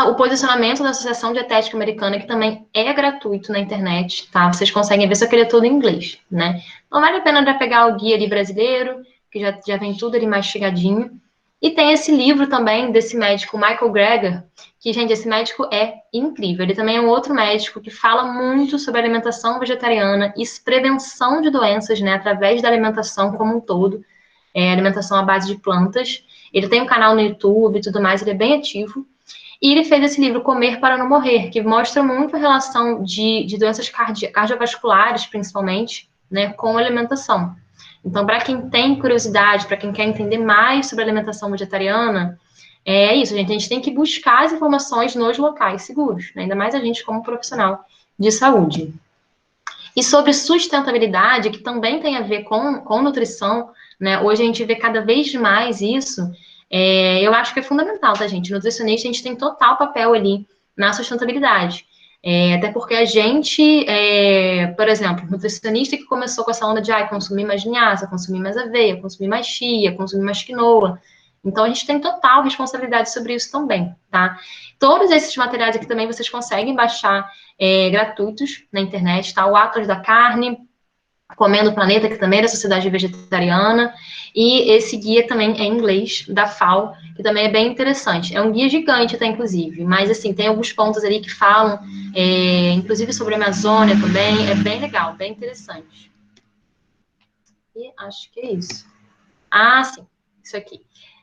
[SPEAKER 2] O posicionamento da Associação Dietética Americana, que também é gratuito na internet, tá? Vocês conseguem ver, só que ele é todo em inglês, né? Não vale a pena já pegar o guia ali brasileiro, que já vem tudo ali mastigadinho. E tem esse livro também desse médico, Michael Greger, que, gente, esse médico é incrível. Ele também é um outro médico que fala muito sobre alimentação vegetariana e prevenção de doenças, né, através da alimentação como um todo, alimentação à base de plantas. Ele tem um canal no YouTube e tudo mais, ele é bem ativo. E ele fez esse livro, Comer para Não Morrer, que mostra muito a relação de doenças cardiovasculares, principalmente, né, com a alimentação. Então, para quem tem curiosidade, para quem quer entender mais sobre a alimentação vegetariana, é isso, gente. A gente tem que buscar as informações nos locais seguros, né? Ainda mais a gente como profissional de saúde. E sobre sustentabilidade, que também tem a ver com nutrição, né? Hoje a gente vê cada vez mais isso. Eu acho que é fundamental, tá, gente? Nutricionista, a gente tem total papel ali na sustentabilidade. Até porque a gente, por exemplo, nutricionista que começou com essa onda de consumir mais linhaça, consumir mais aveia, consumir mais chia, consumir mais quinoa. Então, a gente tem total responsabilidade sobre isso também, tá? Todos esses materiais aqui também vocês conseguem baixar gratuitos na internet, tá? O Atlas da Carne, Comendo o Planeta, que também é da Sociedade Vegetariana, e esse guia também é em inglês, da FAO, que também é bem interessante. É um guia gigante, até, inclusive, mas, assim, tem alguns pontos ali que falam, inclusive sobre a Amazônia também, é bem legal, bem interessante. E acho que é isso. Ah, sim, isso aqui.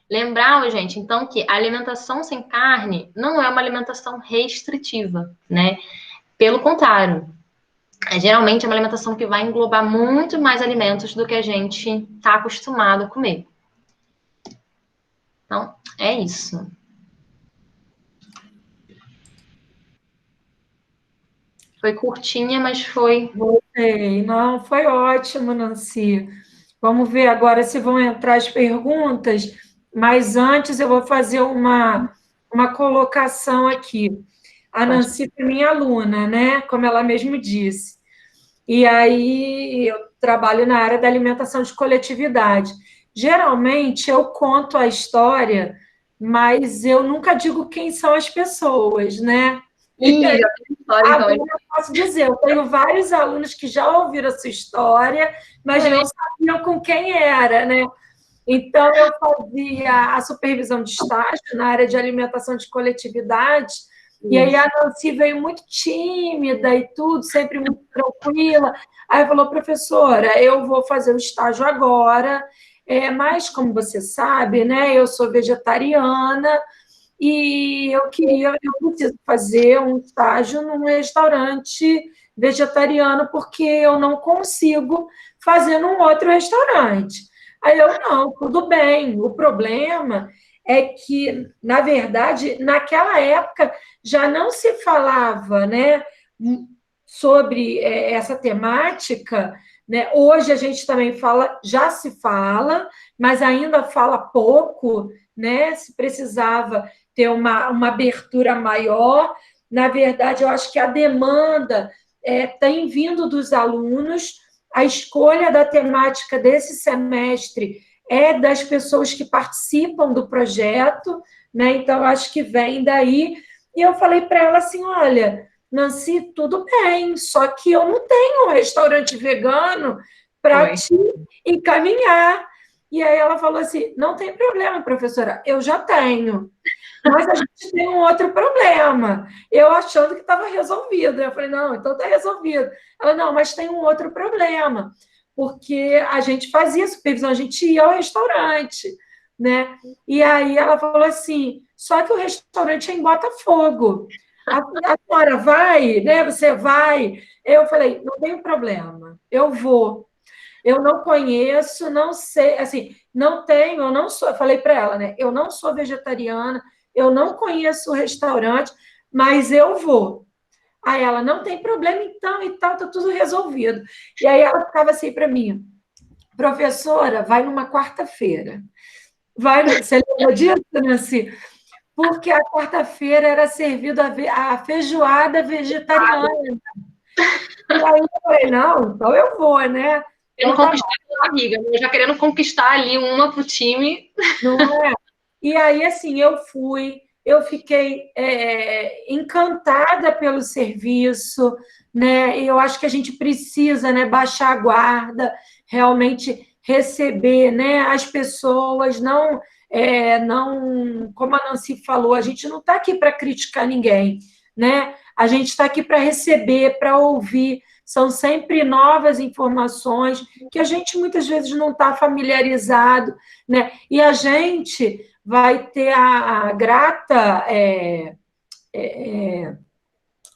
[SPEAKER 2] Lembrar, gente, então, que a alimentação sem carne não é uma alimentação restritiva, né? Pelo contrário, geralmente é uma alimentação que vai englobar muito mais alimentos do que a gente está acostumado a comer. Então, é isso. Foi curtinha, mas foi...
[SPEAKER 1] Voltei. Não, foi ótimo, Nancy. Vamos ver agora se vão entrar as perguntas, mas antes eu vou fazer uma colocação aqui. A Nancy foi minha aluna, né? Como ela mesmo disse. E aí eu trabalho na área da alimentação de coletividade. Geralmente eu conto a história, mas eu nunca digo quem são as pessoas, né? Agora eu posso dizer, eu tenho vários alunos que já ouviram essa história, mas não sabiam com quem era, né? Então, eu fazia a supervisão de estágio na área de alimentação de coletividade, e aí a Nancy veio muito tímida e tudo, sempre muito tranquila. Aí falou, professora, eu vou fazer o estágio agora, mas como você sabe, né, eu sou vegetariana e eu preciso fazer um estágio num restaurante vegetariano, porque eu não consigo fazer num outro restaurante. Aí eu, não, tudo bem. O problema é que, na verdade, naquela época já não se falava, né, sobre essa temática, né? Hoje a gente também fala, já se fala, mas ainda fala pouco, né? Se precisava ter uma abertura maior. Na verdade, eu acho que a demanda tem vindo dos alunos. A escolha da temática desse semestre é das pessoas que participam do projeto, né? Então, acho que vem daí. E eu falei para ela assim, olha, Nancy, tudo bem, só que eu não tenho um restaurante vegano para te encaminhar. E aí ela falou assim, não tem problema, professora, eu já tenho. Mas a gente tem um outro problema. Eu achando que estava resolvido. Eu falei, não, então está resolvido. Ela, não, mas tem um outro problema. Porque a gente fazia supervisão, a gente ia ao restaurante, né? E aí ela falou assim, só que o restaurante é em Botafogo. A senhora vai, né? Você vai. Eu falei, não tem problema, eu vou. Eu não conheço, não sei, assim, não tenho, eu não sou, eu falei para ela, né? Eu não sou vegetariana, eu não conheço o restaurante, mas eu vou. Aí ela, não tem problema então e tal, tá tudo resolvido. E aí ela ficava assim para mim, professora, vai numa quarta-feira. Você lembra disso, Nancy? Porque a quarta-feira era servida a feijoada vegetariana. E aí eu falei, não, então eu vou, né?
[SPEAKER 2] Querendo
[SPEAKER 1] Então tá
[SPEAKER 2] conquistar a amiga, já querendo conquistar ali uma pro time.
[SPEAKER 1] não é? E aí, assim, eu fui, eu fiquei encantada pelo serviço, né? E eu acho que a gente precisa, né, baixar a guarda, realmente receber, né, as pessoas, não, como a Nancy falou, a gente não está aqui para criticar ninguém, né? A gente está aqui para receber, para ouvir. São sempre novas informações que a gente muitas vezes não está familiarizado, né? E a gente vai ter a grata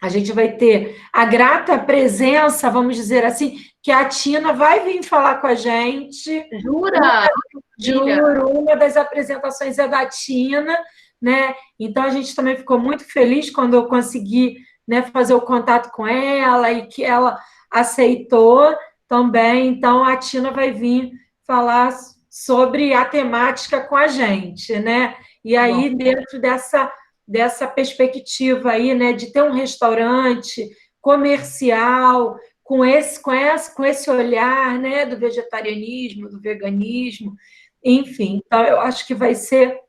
[SPEAKER 1] a gente vai ter a grata presença, vamos dizer assim, que a Tina vai vir falar com a gente.
[SPEAKER 2] Jura?
[SPEAKER 1] Juro, uma das apresentações é da Tina, né? Então a gente também ficou muito feliz quando eu consegui, né, fazer o contato com ela e que ela aceitou também. Então a Tina vai vir falar sobre a temática com a gente, né? E aí,
[SPEAKER 2] Bom.
[SPEAKER 1] dentro dessa perspectiva aí, né, de ter um restaurante comercial, com esse olhar, né, do vegetarianismo, do veganismo, enfim, então eu acho que vai ser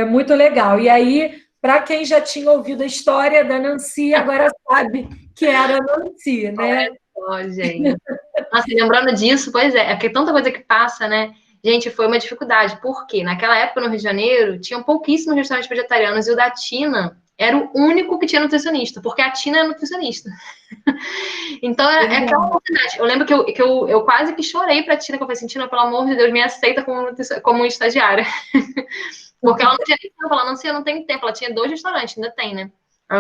[SPEAKER 1] muito legal. E aí, para quem já tinha ouvido a história da Nancy, agora sabe que era a Nancy, né?
[SPEAKER 2] Olha só, gente. Nossa, lembrando disso, pois é porque tanta coisa que passa, né? Gente, foi uma dificuldade, porque naquela época no Rio de Janeiro tinham pouquíssimos restaurantes vegetarianos e o da Tina era o único que tinha nutricionista, porque a Tina é nutricionista. Então é aquela oportunidade. Eu lembro que eu quase que chorei pra Tina, que eu falei assim, Tina, pelo amor de Deus, me aceita como estagiária. Porque ela não tinha nem tempo, ela não sei, eu não tenho tempo, ela tinha 2 restaurantes, ainda tem, né?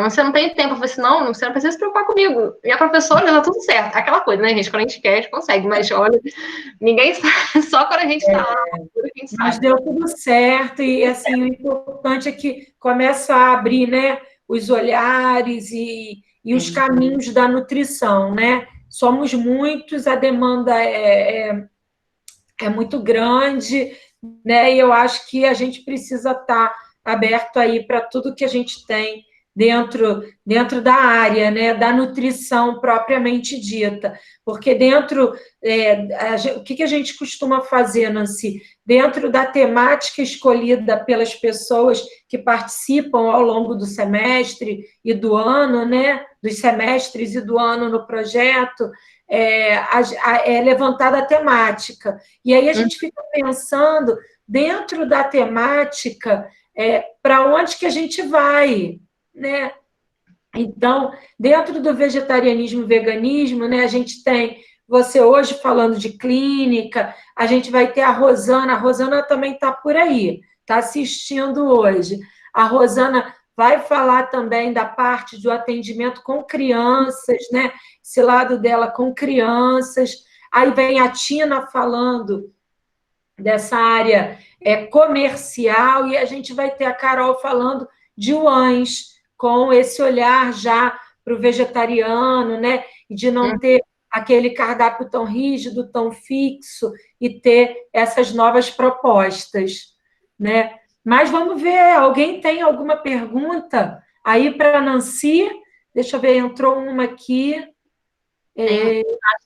[SPEAKER 2] Você não tem tempo. Eu falei assim, não, você não precisa se preocupar comigo. E a professora, já tá tudo certo. Aquela coisa, né, gente? Quando a gente quer, a gente consegue. Mas, olha, ninguém sabe. Só quando a gente tá lá, quem
[SPEAKER 1] Mas
[SPEAKER 2] sabe.
[SPEAKER 1] deu tudo certo, e assim, o importante é que começa a abrir, né, os olhares e os caminhos da nutrição, né? Somos muitos, a demanda é muito grande, né? E eu acho que a gente precisa estar aberto aí para tudo que a gente tem dentro da área, né, da nutrição propriamente dita, porque o que a gente costuma fazer, Nancy, dentro da temática escolhida pelas pessoas que participam ao longo do semestre e do ano, né, dos semestres e do ano no projeto, é levantada a temática. E aí a gente fica pensando, dentro da temática, para onde que a gente vai, né? Então, dentro do vegetarianismo e veganismo, né, a gente tem você hoje falando de clínica, a gente vai ter a Rosana também está por aí, está assistindo hoje. A Rosana vai falar também da parte do atendimento com crianças, né? Esse lado dela com crianças. Aí vem a Tina falando dessa área comercial, e a gente vai ter a Carol falando de UANs, com esse olhar já para o vegetariano, né? E de não ter aquele cardápio tão rígido, tão fixo, e ter essas novas propostas, né? Mas vamos ver, alguém tem alguma pergunta aí para a Nancy? Deixa eu ver, entrou uma aqui.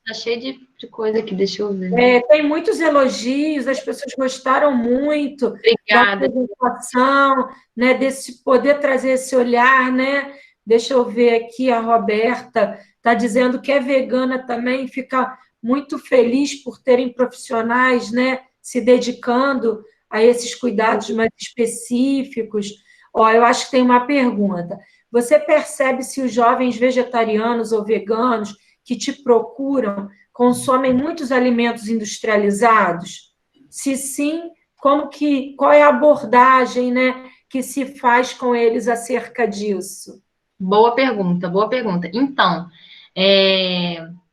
[SPEAKER 2] Tá cheio de coisa aqui, deixa eu ver.
[SPEAKER 1] Tem muitos elogios, as pessoas gostaram muito da
[SPEAKER 2] Obrigada.
[SPEAKER 1] apresentação, né, desse poder trazer esse olhar, né? Deixa eu ver aqui, a Roberta está dizendo que é vegana também, fica muito feliz por terem profissionais, né, se dedicando a esses cuidados mais específicos. Ó, eu acho que tem uma pergunta. Você percebe se os jovens vegetarianos ou veganos que te procuram consomem muitos alimentos industrializados? Se sim, qual é a abordagem, né, que se faz com eles acerca disso?
[SPEAKER 2] Boa pergunta, boa pergunta. Então,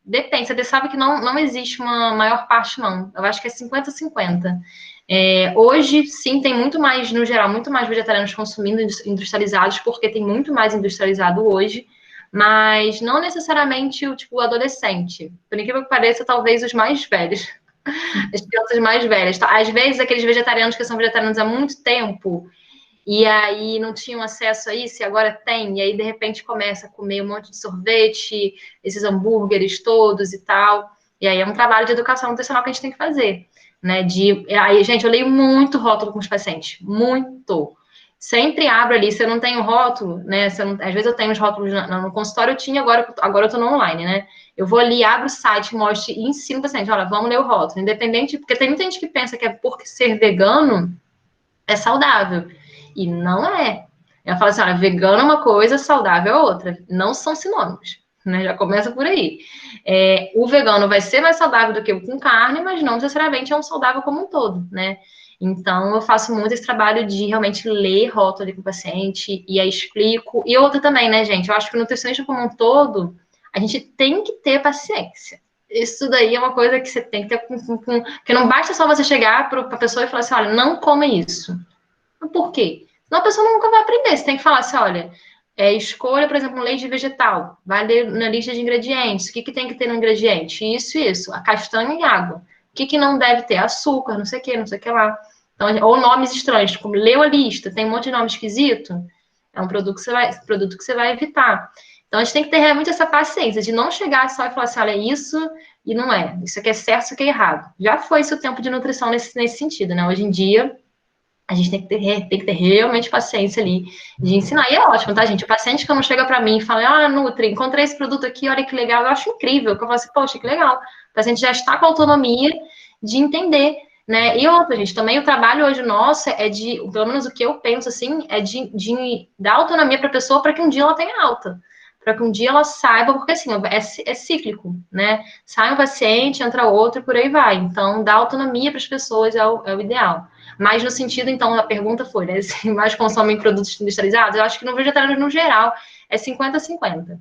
[SPEAKER 2] depende, você sabe que não existe uma maior parte, não. Eu acho que é 50-50. Hoje, sim, tem muito mais, no geral, muito mais vegetarianos consumindo industrializados, porque tem muito mais industrializado hoje, mas não necessariamente o tipo o adolescente. Por incrível que pareça, talvez os mais velhos, as crianças mais velhas. Tá? Às vezes, aqueles vegetarianos que são vegetarianos há muito tempo, e aí não tinham acesso a isso, e agora tem, e aí de repente começa a comer um monte de sorvete, esses hambúrgueres todos e tal. E aí é um trabalho de educação nutricional que a gente tem que fazer, né? Aí, gente, eu leio muito rótulo com os pacientes, muito. Sempre abro ali, se eu não tenho rótulo, né? Às vezes eu tenho os rótulos no consultório, eu tinha, agora eu tô no online, né? Eu vou ali, abro o site, mostro e ensino o paciente, olha, vamos ler o rótulo, independente, porque tem muita gente que pensa que é por ser vegano é saudável. E não é. Ela fala assim, olha, vegano é uma coisa, saudável é outra. Não são sinônimos, né? Já começa por aí. O vegano vai ser mais saudável do que o com carne, mas não necessariamente é um saudável como um todo, né? Então, eu faço muito esse trabalho de realmente ler rótulo ali com o paciente, e aí explico. E outra também, né, gente? Eu acho que o nutricionista como um todo, a gente tem que ter paciência. Isso daí é uma coisa que você tem que ter porque não basta só você chegar para a pessoa e falar assim, olha, não coma isso. Por quê? Senão a pessoa nunca vai aprender. Você tem que falar assim, olha, escolha, por exemplo, um leite vegetal. Vai ler na lista de ingredientes. O que tem que ter no ingrediente? Isso e isso. A castanha e água. O que não deve ter? Açúcar, não sei o que, não sei o que lá. Então, ou nomes estranhos, como leu a lista, tem um monte de nome esquisito, é um produto que você vai evitar. Então, a gente tem que ter realmente essa paciência de não chegar só e falar assim, olha, isso e não é. Isso aqui é certo, isso aqui é errado. Já foi esse o tempo de nutrição nesse sentido, né? Hoje em dia, a gente tem que ter realmente paciência ali de ensinar. E é ótimo, tá, gente? O paciente que não chega para mim e fala, ah, Nutri, encontrei esse produto aqui, olha que legal, eu acho incrível. Que eu falo assim, poxa, que legal. O paciente já está com autonomia de entender, né? E outra, gente, também o trabalho hoje nosso é pelo menos o que eu penso assim, é de dar autonomia para a pessoa para que um dia ela tenha alta. Para que um dia ela saiba, porque assim, é cíclico, né? Sai um paciente, entra outro e por aí vai. Então, dar autonomia para as pessoas é o ideal. Mas no sentido, então, a pergunta foi, né? Se mais consomem produtos industrializados, eu acho que no vegetariano, no geral, é 50-50,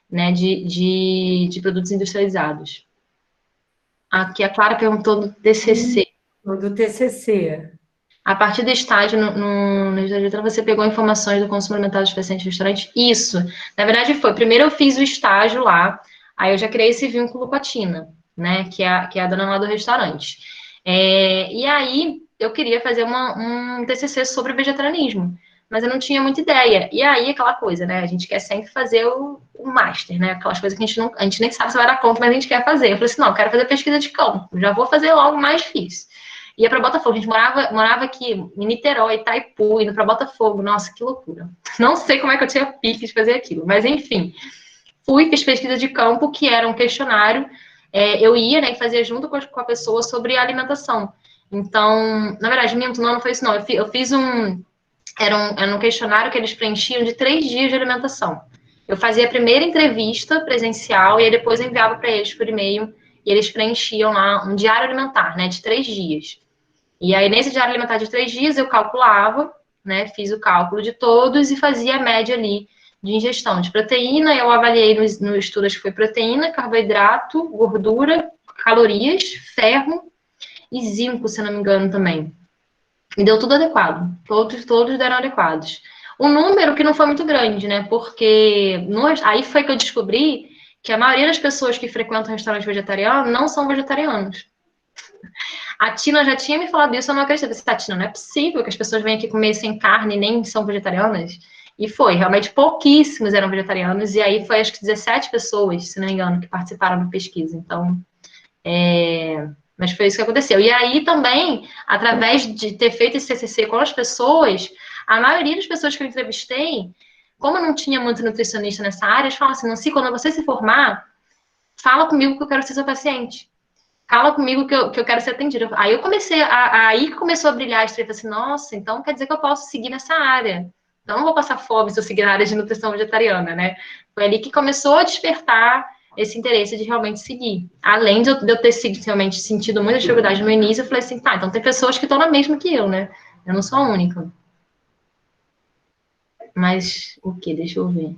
[SPEAKER 2] né? De produtos industrializados. Aqui a Clara perguntou do TCC.
[SPEAKER 1] Do TCC.
[SPEAKER 2] A partir do estágio no vegetariano, você pegou informações do consumo alimentar dos pacientes do restaurante? Isso. Na verdade, foi. Primeiro eu fiz o estágio lá, aí eu já criei esse vínculo com a Tina, né? Que é a dona lá do restaurante. E aí eu queria fazer um TCC sobre vegetarianismo, mas eu não tinha muita ideia. E aí, aquela coisa, né? A gente quer sempre fazer o master, né? Aquelas coisas que a gente nem sabe se vai dar conta, mas a gente quer fazer. Eu falei assim, não, eu quero fazer pesquisa de campo, já vou fazer logo mais difícil. Ia para Botafogo, a gente morava aqui em Niterói, Itaipu, indo para Botafogo. Nossa, que loucura. Não sei como é que eu tinha pique de fazer aquilo, mas enfim. Fiz pesquisa de campo, que era um questionário. Eu ia, né, e fazia junto com a pessoa sobre a alimentação. Então, na verdade, não foi isso não. Eu fiz era um questionário que eles preenchiam de 3 dias de alimentação. Eu fazia a primeira entrevista presencial e aí depois eu enviava para eles por e-mail e eles preenchiam lá um diário alimentar, né, de 3 dias. E aí, nesse diário alimentar de 3 dias, eu calculava, né? Fiz o cálculo de todos e fazia a média ali de ingestão de proteína. Eu avaliei no estudo, acho que foi proteína, carboidrato, gordura, calorias, ferro e zinco, se não me engano, também. E deu tudo adequado. Todos deram adequados. O número que não foi muito grande, né? Porque aí foi que eu descobri que a maioria das pessoas que frequentam restaurante vegetariano não são vegetarianos. A Tina já tinha me falado isso, eu não acredito. Eu disse, Tina, não é possível que as pessoas venham aqui comer sem carne e nem são vegetarianas. E foi, realmente pouquíssimos eram vegetarianos, e aí foi acho que 17 pessoas, se não me engano, que participaram da pesquisa. Então, mas foi isso que aconteceu. E aí também, através de ter feito esse CCC com as pessoas, a maioria das pessoas que eu entrevistei, como eu não tinha muito nutricionista nessa área, eles falam assim, Nancy, quando você se formar, fala comigo que eu quero ser seu paciente. fala comigo que eu quero ser atendida. Aí eu comecei, aí que começou a brilhar a estrela, assim, nossa, então quer dizer que eu posso seguir nessa área. Então, eu não vou passar fome se eu seguir na área de nutrição vegetariana, né? Foi ali que começou a despertar esse interesse de realmente seguir. Além de eu ter realmente sentido muita dificuldade no início, eu falei assim, tá, então tem pessoas que estão na mesma que eu, né? Eu não sou a única. Mas o que? Deixa eu ver.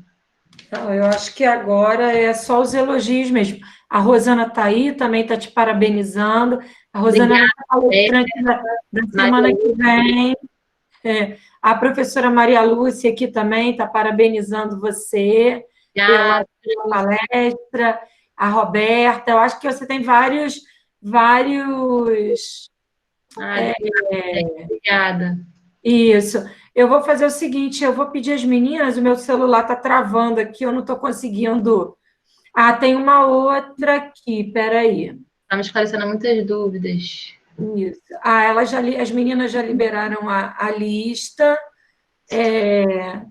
[SPEAKER 1] Não, eu acho que agora é só os elogios mesmo. A Rosana está aí, também está te parabenizando. A Rosana é
[SPEAKER 2] Obrigada,
[SPEAKER 1] nossa palestrante da semana
[SPEAKER 2] Maria.
[SPEAKER 1] que vem. A professora Maria Lúcia aqui também está parabenizando você pela
[SPEAKER 2] Obrigada.
[SPEAKER 1] palestra. A Roberta, eu acho que você tem vários.
[SPEAKER 2] Ai, obrigada.
[SPEAKER 1] Isso. Eu vou fazer o seguinte, eu vou pedir às meninas, o meu celular está travando aqui, eu não estou conseguindo. Ah, tem uma outra aqui, peraí.
[SPEAKER 2] Tá me esclarecendo muitas dúvidas.
[SPEAKER 1] Isso. Ah, as meninas já liberaram a lista.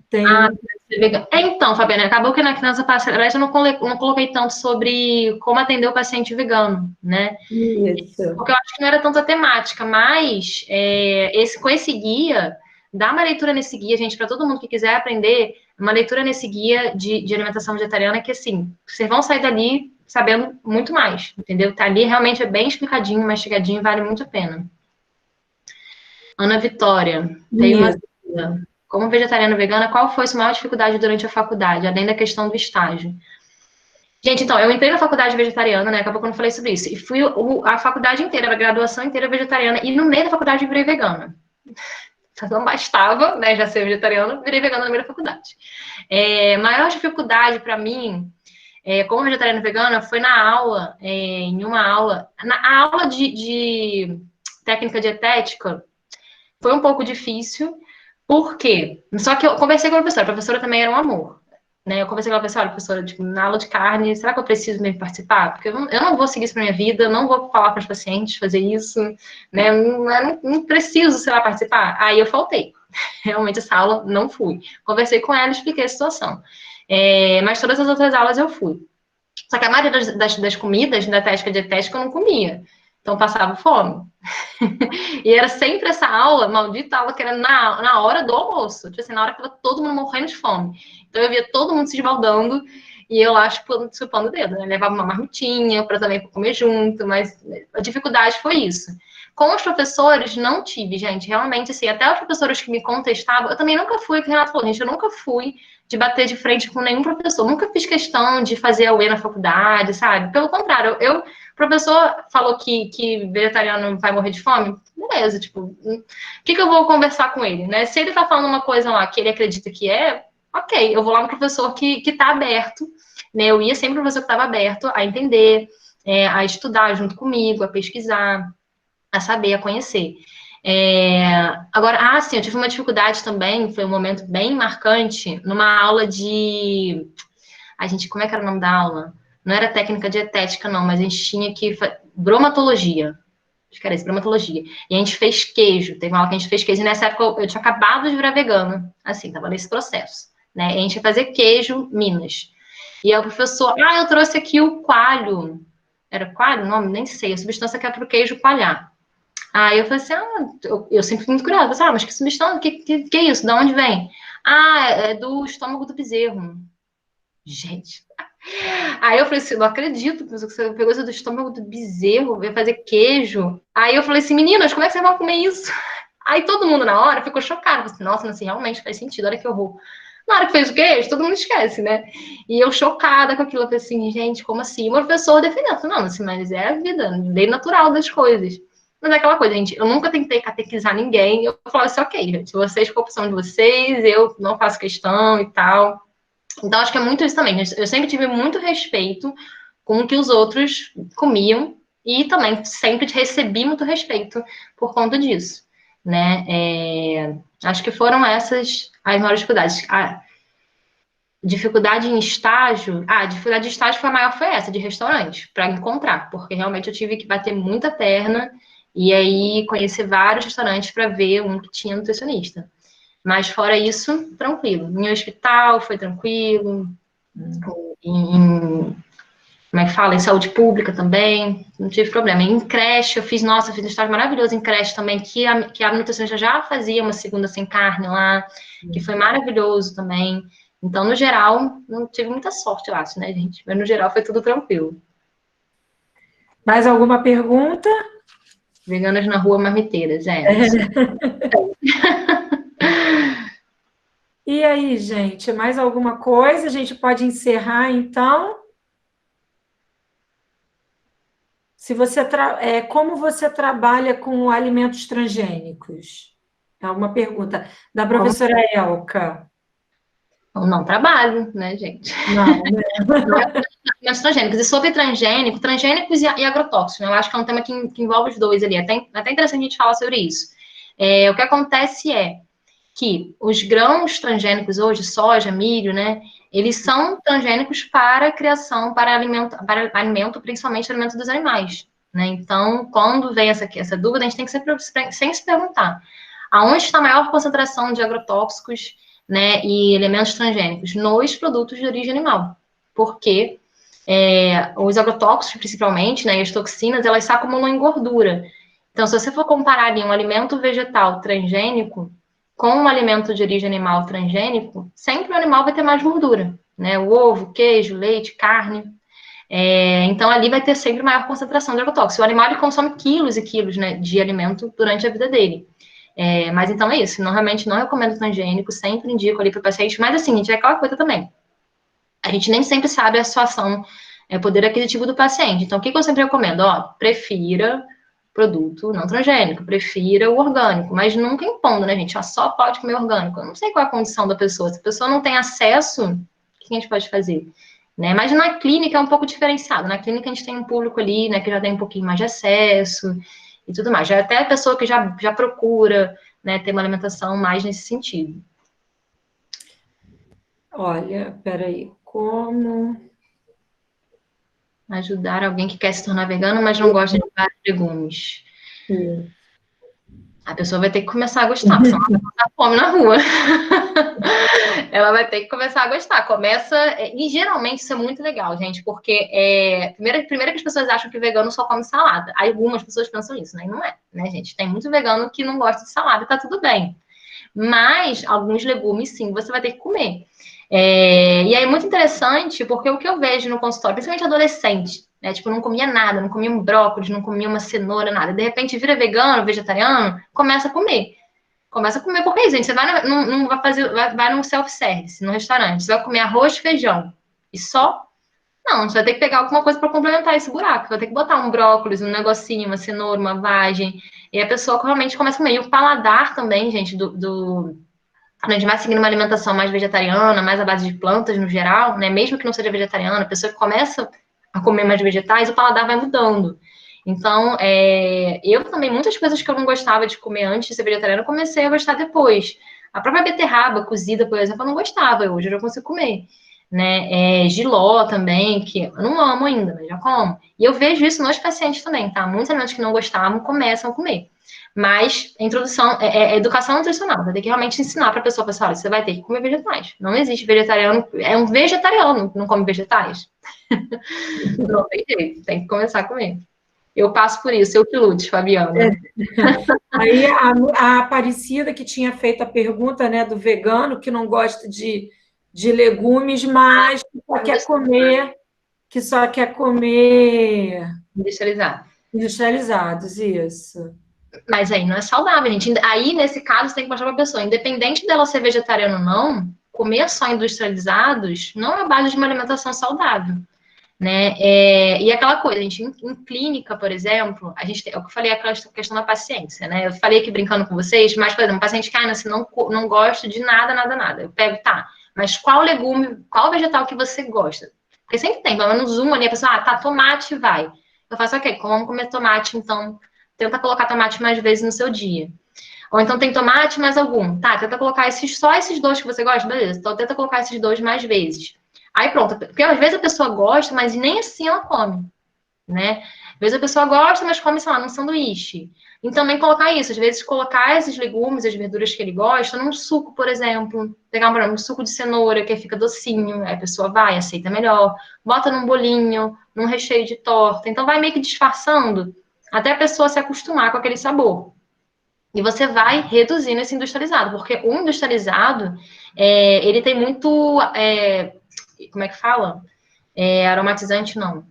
[SPEAKER 1] Tem
[SPEAKER 2] Ah,
[SPEAKER 1] um.
[SPEAKER 2] então, Fabiana, acabou que na criança palestra eu não coloquei tanto sobre como atender o paciente vegano, né?
[SPEAKER 1] Isso.
[SPEAKER 2] Porque eu acho que não era tanta temática, mas com esse guia, dá uma leitura nesse guia, gente, para todo mundo que quiser aprender, uma leitura nesse guia de alimentação vegetariana que, assim, vocês vão sair dali sabendo muito mais, entendeu? Tá ali realmente é bem explicadinho, mastigadinho, vale muito a pena. Ana Vitória, tem uma
[SPEAKER 1] Isso.
[SPEAKER 2] dúvida. Como vegetariana e vegana, qual foi a sua maior dificuldade durante a faculdade, além da questão do estágio? Gente, então, eu entrei na faculdade vegetariana, né? Acabou que eu não falei sobre isso. E fui a faculdade inteira, a graduação inteira vegetariana. E no meio da faculdade eu virei vegana. Então, não bastava, né, já ser vegetariana, virei vegana no meio da faculdade. Maior dificuldade para mim, como vegetariana e vegana, foi na aula, em uma aula, na aula de técnica dietética, foi um pouco difícil. Por quê? Só que eu conversei com a professora também era um amor. Né? Eu conversei com ela e falei, olha, professora, tipo, na aula de carne, será que eu preciso mesmo participar? Porque eu não vou seguir isso para minha vida, eu não vou falar para os pacientes fazer isso, né? Não preciso, sei lá, participar. Aí eu faltei. Realmente, essa aula não fui. Conversei com ela e expliquei a situação. Mas todas as outras aulas eu fui. Só que a maioria das comidas da técnica dietética eu não comia. Então, passava fome. E era sempre essa aula, maldita aula, que era na hora do almoço. Tipo assim, na hora que tava todo mundo morrendo de fome. Então eu via todo mundo se esbaldando e eu lá chupando o dedo, né? Levava uma marmitinha para também comer junto, mas a dificuldade foi isso. Com os professores, não tive, gente. Realmente, assim, até os professores que me contestavam, eu também nunca fui, o que o Renato falou, gente, eu nunca fui de bater de frente com nenhum professor. Nunca fiz questão de fazer a UE na faculdade, sabe? Pelo contrário, o professor falou que vegetariano vai morrer de fome, beleza, tipo, o que eu vou conversar com ele, né? Se ele tá falando uma coisa lá que ele acredita que ok, eu vou lá no professor que tá aberto, né? Eu ia sempre no professor que estava aberto a entender, a estudar junto comigo, a pesquisar, a saber, a conhecer. Agora, sim, eu tive uma dificuldade também, foi um momento bem marcante, numa aula de. Como é que era o nome da aula? Não era técnica dietética, não, mas a gente tinha que. Bromatologia. Acho que era isso, bromatologia. E a gente fez queijo, teve uma aula que a gente fez queijo, e nessa época eu tinha acabado de virar vegana, assim, tava nesse processo, né? E a gente ia fazer queijo Minas. E aí o professor, eu trouxe aqui o coalho. Era coalho o nome? Nem sei, a substância que é pro queijo coalhar. Aí eu falei assim, eu sempre fui muito curiosa, falei, mas que substância, que é isso? De onde vem? É do estômago do bezerro. Gente. Aí eu falei assim, não acredito, que você pegou isso do estômago do bezerro, veio fazer queijo. Aí eu falei assim, meninas, como é que vocês vão comer isso? Aí todo mundo na hora ficou chocado, assim, nossa, assim, realmente faz sentido, olha que horror. Na hora que fez o queijo, todo mundo esquece, né? E eu chocada com aquilo, eu falei assim, gente, como assim? O professor defendendo, não, assim, mas é a vida, lei natural das coisas. Mas é aquela coisa, gente, eu nunca tentei catequizar ninguém, eu falava assim, ok, gente, vocês com a opção de vocês, eu não faço questão e tal. Então, acho que é muito isso também. Eu sempre tive muito respeito com o que os outros comiam e também sempre recebi muito respeito por conta disso, né? Acho que foram essas as maiores dificuldades. A dificuldade em estágio, a dificuldade de estágio foi a maior, foi essa, de restaurante, para encontrar, porque realmente eu tive que bater muita perna e aí conhecer vários restaurantes para ver um que tinha nutricionista. Mas fora isso, tranquilo. Em hospital foi tranquilo, em como é que fala? Em saúde pública também, não tive problema. Em creche, eu fiz um estágio maravilhoso em creche também, que a nutricionista já fazia uma segunda sem carne lá, que foi maravilhoso também. Então, no geral, não tive muita sorte, eu acho, né, gente? Mas no geral foi tudo tranquilo.
[SPEAKER 1] Mais alguma pergunta?
[SPEAKER 2] Veganas na rua, marmiteiras, isso.
[SPEAKER 1] E aí, gente, mais alguma coisa? A gente pode encerrar, então? Se você como você trabalha com alimentos transgênicos? É uma pergunta da professora Elka.
[SPEAKER 2] Não trabalho, né, gente?
[SPEAKER 1] Não, né?
[SPEAKER 2] Alimentos transgênicos. E sobre transgênicos e agrotóxicos, né? Eu acho que é um tema que envolve os dois ali. Até interessante a gente falar sobre isso. O que acontece é que os grãos transgênicos hoje, soja, milho, né? Eles são transgênicos para a criação, para alimento, principalmente alimento dos animais. Né? Então, quando vem essa dúvida, a gente tem que sempre se perguntar aonde está a maior concentração de agrotóxicos, né, e elementos transgênicos? Nos produtos de origem animal. Porque os agrotóxicos, principalmente, né, e as toxinas, elas se acumulam em gordura. Então, se você for comparar ali um alimento vegetal transgênico com um alimento de origem animal transgênico, sempre o animal vai ter mais gordura, né? O ovo, queijo, leite, carne. Então, ali vai ter sempre maior concentração de agrotóxicos. O animal ele consome quilos e quilos, né, de alimento durante a vida dele. Mas então é isso. Normalmente não recomendo transgênico, sempre indico ali para o paciente. Mas assim, gente, é aquela coisa também. A gente nem sempre sabe a situação, poder aquisitivo do paciente. Então, o que eu sempre recomendo? Prefira produto não transgênico, prefira o orgânico, mas nunca impondo, né, gente? Só pode comer orgânico. Eu não sei qual é a condição da pessoa. Se a pessoa não tem acesso, o que a gente pode fazer? Né? Mas na clínica é um pouco diferenciado. Na clínica a gente tem um público ali, né, que já tem um pouquinho mais de acesso e tudo mais. Já até a pessoa que já procura, né, ter uma alimentação mais nesse sentido.
[SPEAKER 1] Olha, peraí, como
[SPEAKER 2] Ajudar alguém que quer se tornar vegano, mas não gosta de vários legumes. A pessoa vai ter que começar a gostar, porque senão ela vai passar fome na rua. Ela vai ter que começar a gostar. E geralmente isso é muito legal, gente, porque primeiro que as pessoas acham que vegano só come salada. Aí algumas pessoas pensam isso, né? E não é, né, gente? Tem muito vegano que não gosta de salada e tá tudo bem. Mas alguns legumes, sim, você vai ter que comer. E aí é muito interessante, porque o que eu vejo no consultório, principalmente adolescente, né? Tipo, não comia nada, não comia um brócolis, não comia uma cenoura, nada. De repente vira vegano, vegetariano, começa a comer. Começa a comer, porque é isso, gente. Você não vai fazer, vai num self-service, no restaurante, você vai comer arroz, feijão. E só? Não, você vai ter que pegar alguma coisa para complementar esse buraco. Vai ter que botar um brócolis, um negocinho, uma cenoura, uma vagem. E a pessoa realmente começa a comer. E o paladar também, gente, quando a gente vai seguindo uma alimentação mais vegetariana, mais à base de plantas no geral, né? Mesmo que não seja vegetariana, a pessoa que começa a comer mais vegetais, o paladar vai mudando. Então, eu também, muitas coisas que eu não gostava de comer antes de ser vegetariana, eu comecei a gostar depois. A própria beterraba cozida, por exemplo, eu não gostava, hoje eu já consigo comer. Né? Jiló também, que eu não amo ainda, mas já como. E eu vejo isso nos pacientes também, tá? Muitos alimentos que não gostavam começam a comer. Mas a introdução é educação nutricional. Vai ter que realmente ensinar para a pessoa, pessoal, olha, você vai ter que comer vegetais. Não existe vegetariano, é um vegetariano que não come vegetais. Não tem jeito, tem que começar a comer. Eu passo por isso, eu que lute, Fabiana.
[SPEAKER 1] Aí a Aparecida que tinha feito a pergunta, né, do vegano que não gosta de legumes, mas que só quer comer industrializados, isso.
[SPEAKER 2] Mas aí não é saudável, gente. Aí, nesse caso, você tem que mostrar para a pessoa, independente dela ser vegetariana ou não, comer só industrializados não é a base de uma alimentação saudável. Né? E aquela coisa, a gente, em clínica, por exemplo, é o que eu falei, aquela questão da paciência, né? Eu falei aqui brincando com vocês, mas, por exemplo, um paciente que, assim, não gosta de nada, nada, nada. Eu pego, tá, mas qual legume, qual vegetal que você gosta? Porque sempre tem, pelo menos um ali, a pessoa, tá, tomate, vai. Eu faço, ok, vamos comer tomate, então, tenta colocar tomate mais vezes no seu dia. Ou então tem tomate mais algum. Tá, tenta colocar só esses dois que você gosta, beleza. Então tenta colocar esses dois mais vezes. Aí pronto, porque às vezes a pessoa gosta, mas nem assim ela come, né? Às vezes a pessoa gosta, mas come, sei lá, num sanduíche. E também colocar isso, às vezes colocar esses legumes, as verduras que ele gosta, num suco, por exemplo. Pegar um suco de cenoura, que fica docinho, aí a pessoa vai, aceita melhor. Bota num bolinho, num recheio de torta. Então vai meio que disfarçando, até a pessoa se acostumar com aquele sabor. E você vai reduzindo esse industrializado, porque o industrializado, ele tem muito, como é que fala? Aromatizante, não.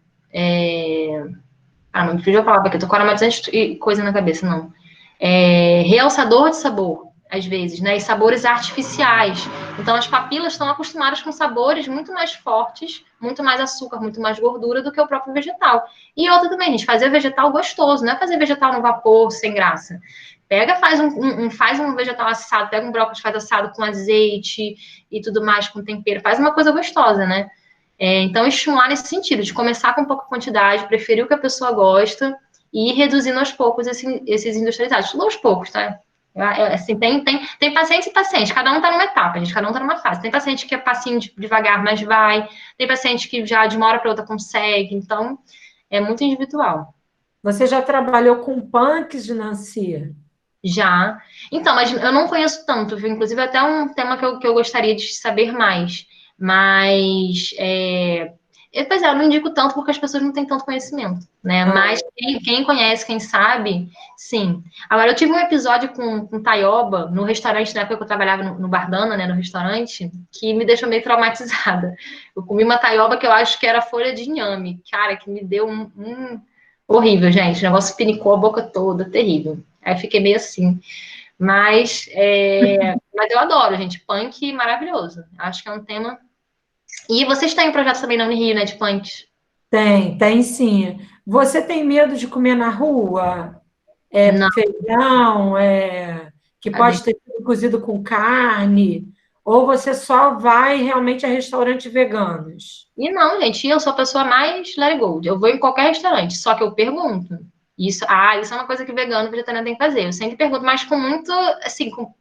[SPEAKER 2] Não me fugiu a palavra aqui, eu tô com aromatizante e coisa na cabeça, não. Realçador de sabor, às vezes, né? E sabores artificiais. Então, as papilas estão acostumadas com sabores muito mais fortes, muito mais açúcar, muito mais gordura do que o próprio vegetal. E outra também, gente, fazer vegetal gostoso, não é fazer vegetal no vapor, sem graça. Pega, faz um vegetal assado, pega um brócolis, faz assado com azeite e tudo mais, com tempero. Faz uma coisa gostosa, né? Então, estimular nesse sentido, de começar com pouca quantidade, preferir o que a pessoa gosta e ir reduzindo aos poucos esses industrializados. Tudo aos poucos, tá? Assim, tem paciente e paciente, cada um tá numa etapa, gente, cada um tá numa fase. Tem paciente que é passinho devagar, mas vai. Tem paciente que já de uma hora para outra consegue. Então, é muito individual.
[SPEAKER 1] Você já trabalhou com punks, Nancy?
[SPEAKER 2] Já. Então, mas eu não conheço tanto, viu? Inclusive, até um tema que eu gostaria de saber mais. Mas, pois é, eu não indico tanto porque as pessoas não têm tanto conhecimento, né? Mas quem conhece, quem sabe, sim. Agora, eu tive um episódio com taioba no restaurante, na época que eu trabalhava no Bardana, né, no restaurante, que me deixou meio traumatizada. Eu comi uma taioba que eu acho que era folha de inhame. Cara, que me deu horrível, gente. O negócio pinicou a boca toda, terrível. Aí fiquei meio assim. Mas eu adoro, gente. Punk maravilhoso. Acho que é um tema. E vocês têm um projeto também na Unirio, né, de punks?
[SPEAKER 1] Tem sim. Você tem medo de comer na rua?
[SPEAKER 2] Não,
[SPEAKER 1] Feijão, que
[SPEAKER 2] a
[SPEAKER 1] pode
[SPEAKER 2] gente.
[SPEAKER 1] ter sido cozido com carne? Ou você só vai realmente a restaurantes veganos?
[SPEAKER 2] E não, gente, eu sou a pessoa mais let it go. Eu vou em qualquer restaurante, só que eu pergunto. Isso é uma coisa que vegano e vegetariano tem que fazer. Eu sempre pergunto, mas com muito, assim, com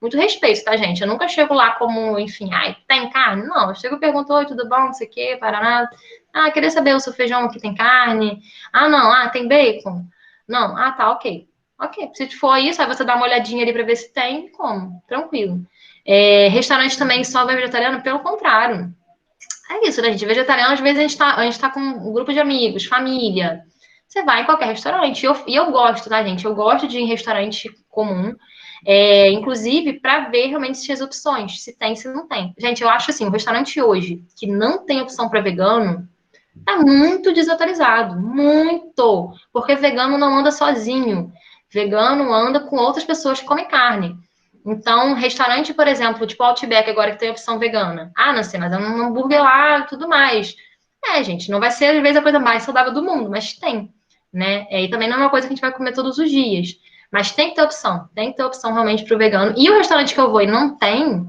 [SPEAKER 2] muito respeito, tá, gente? Eu nunca chego lá como, enfim, ai, tem carne? Não, eu chego e pergunto, oi, tudo bom, não sei o quê, Paraná. Ah, queria saber o seu feijão aqui tem carne? Ah, não, tem bacon? Não, tá, ok. Ok, se for isso, aí você dá uma olhadinha ali pra ver se tem, como, tranquilo. Restaurante também só vegetariano, pelo contrário. É isso, né, gente? Vegetariano, às vezes a gente tá com um grupo de amigos, família. Você vai em qualquer restaurante. E eu gosto, tá, gente? Eu gosto de ir em restaurante comum, inclusive para ver realmente se as opções, se tem, se não tem. Gente, eu acho assim, o restaurante hoje que não tem opção para vegano tá muito desatualizado, muito, porque vegano não anda sozinho. Vegano anda com outras pessoas que comem carne. Então, restaurante, por exemplo, tipo Outback agora que tem opção vegana. Não sei, mas é um hambúrguer lá e tudo mais. Gente, não vai ser às vezes a coisa mais saudável do mundo, mas tem, né? E também não é uma coisa que a gente vai comer todos os dias. Mas tem que ter opção realmente para o vegano. E o restaurante que eu vou e não tem,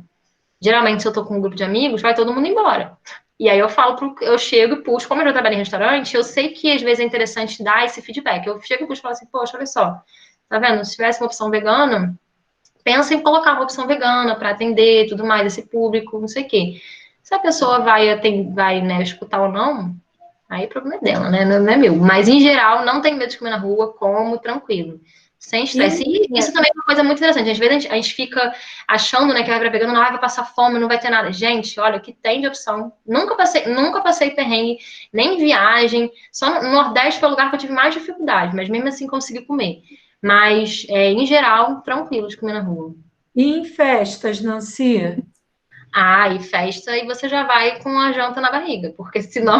[SPEAKER 2] geralmente se eu tô com um grupo de amigos, vai todo mundo embora. E aí eu chego e puxo, como eu já trabalho em restaurante, eu sei que às vezes é interessante dar esse feedback. Eu chego e puxo e falo assim, poxa, olha só, tá vendo? Se tivesse uma opção vegana, pensa em colocar uma opção vegana para atender tudo mais, esse público, não sei o quê. Se a pessoa vai, né, escutar ou não, aí o problema é dela, né? Não é meu. Mas, em geral, não tem medo de comer na rua, como tranquilo. Sem estresse.
[SPEAKER 1] E
[SPEAKER 2] E isso também é uma coisa muito interessante. Às vezes a gente fica achando, né, que vai vegano, não vai passar fome, não vai ter nada. Gente, olha, o que tem de opção. Nunca passei perrengue, nem viagem. Só no Nordeste foi o lugar que eu tive mais dificuldade, mas mesmo assim consegui comer. Mas, em geral, tranquilo de comer na rua.
[SPEAKER 1] em festas, Nancy?
[SPEAKER 2] E festa, e você já vai com a janta na barriga, porque senão,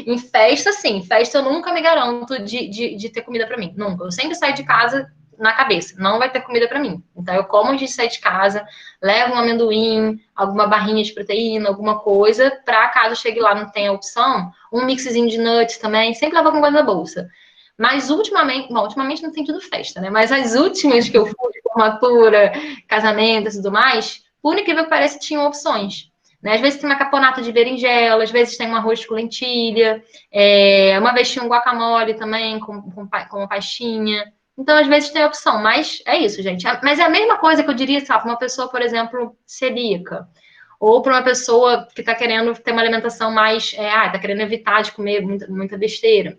[SPEAKER 2] em festa, sim, festa eu nunca me garanto de ter comida para mim, nunca. Eu sempre saio de casa na cabeça, não vai ter comida para mim. Então eu como antes de sair de casa, levo um amendoim, alguma barrinha de proteína, alguma coisa, para caso chegue lá não tenha opção, um mixzinho de nuts também, sempre levo alguma coisa na bolsa. Mas ultimamente não tem tudo festa, né? Mas as últimas que eu fui, de formatura, casamento e tudo mais, por incrível que pareça, tinham opções. Né? Às vezes tem uma caponata de berinjela, às vezes tem um arroz com lentilha, uma vez tinha um guacamole também, com uma pastinha. Então, às vezes tem opção, mas é isso, gente. Mas é a mesma coisa que eu diria, sabe, para uma pessoa, por exemplo, celíaca, ou para uma pessoa que está querendo ter uma alimentação mais, está querendo evitar de comer muita besteira.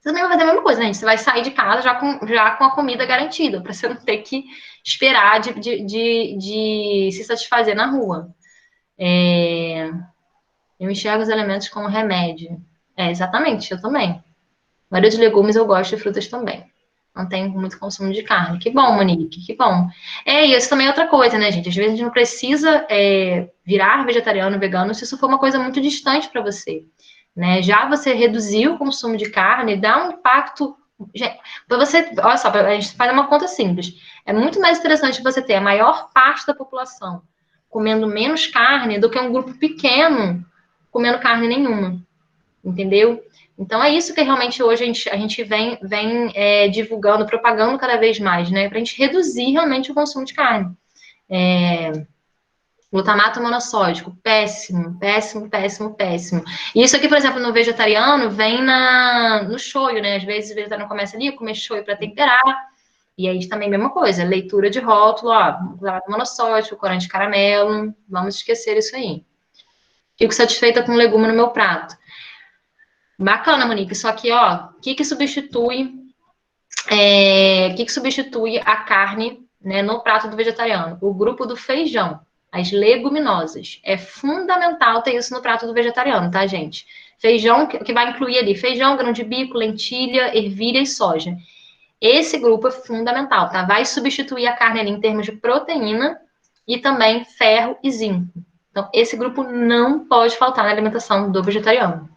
[SPEAKER 2] também vai fazer a mesma coisa, né? Você vai sair de casa já com a comida garantida, para você não ter que esperar de se satisfazer na rua. Eu enxergo os alimentos como remédio. Exatamente, eu também. Maioria de legumes eu gosto e frutas também. Não tenho muito consumo de carne. Que bom, Monique, que bom. E isso também é outra coisa, né, gente? Às vezes a gente não precisa virar vegetariano, vegano, se isso for uma coisa muito distante para você. Né? Já você reduzir o consumo de carne dá um impacto. Para você, olha só, a gente faz uma conta simples. É muito mais interessante você ter a maior parte da população comendo menos carne do que um grupo pequeno comendo carne nenhuma. Entendeu? Então é isso que realmente hoje a gente vem divulgando, propagando cada vez mais, né? Para a gente reduzir realmente o consumo de carne. Glutamato monossódico, péssimo, péssimo, péssimo, péssimo. E isso aqui, por exemplo, no vegetariano, vem no shoyu, né? Às vezes o vegetariano começa ali a comer shoyu para temperar, e aí também a mesma coisa, leitura de rótulo, ó, glutamato monossódico, corante de caramelo, vamos esquecer isso aí. Fico satisfeita com legume no meu prato. Bacana, Monique, só que, ó, o que substitui a carne, né, no prato do vegetariano? O grupo do feijão, as leguminosas. É fundamental ter isso no prato do vegetariano, tá, gente? Feijão, que vai incluir ali feijão, grão de bico, lentilha, ervilha e soja. Esse grupo é fundamental, tá? Vai substituir a carne ali em termos de proteína e também ferro e zinco. Então, esse grupo não pode faltar na alimentação do vegetariano.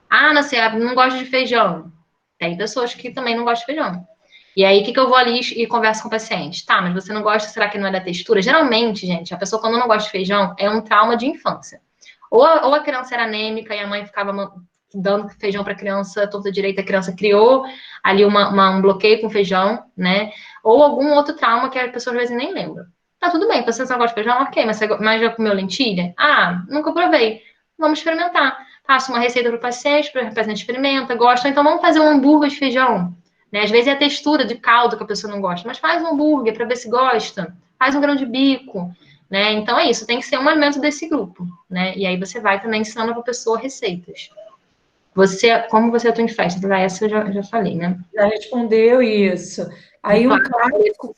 [SPEAKER 2] Ah, Nacia, não gosto de feijão. Tem pessoas que também não gostam de feijão. E aí, o que eu vou ali e converso com o paciente? Tá, mas você não gosta, será que não é da textura? Geralmente, gente, a pessoa quando não gosta de feijão é um trauma de infância. Ou a criança era anêmica e a mãe ficava dando feijão para a criança, torta direita, a criança criou ali um bloqueio com feijão, né? Ou algum outro trauma que a pessoa às vezes nem lembra. Tá, tudo bem, você não gosta de feijão? Ok, mas já comeu lentilha? Ah, nunca provei. Vamos experimentar. Passo uma receita para o paciente experimenta, gosta. Então, vamos fazer um hambúrguer de feijão. Né? Às vezes é a textura de caldo que a pessoa não gosta, mas faz um hambúrguer para ver se gosta. Faz um grão de bico. Né? Então, é isso. Tem que ser um alimento desse grupo. Né? E aí, você vai também ensinando para a pessoa receitas. Como você atua em festa? Essa eu já falei, né?
[SPEAKER 1] Já respondeu isso. Aí um clássico,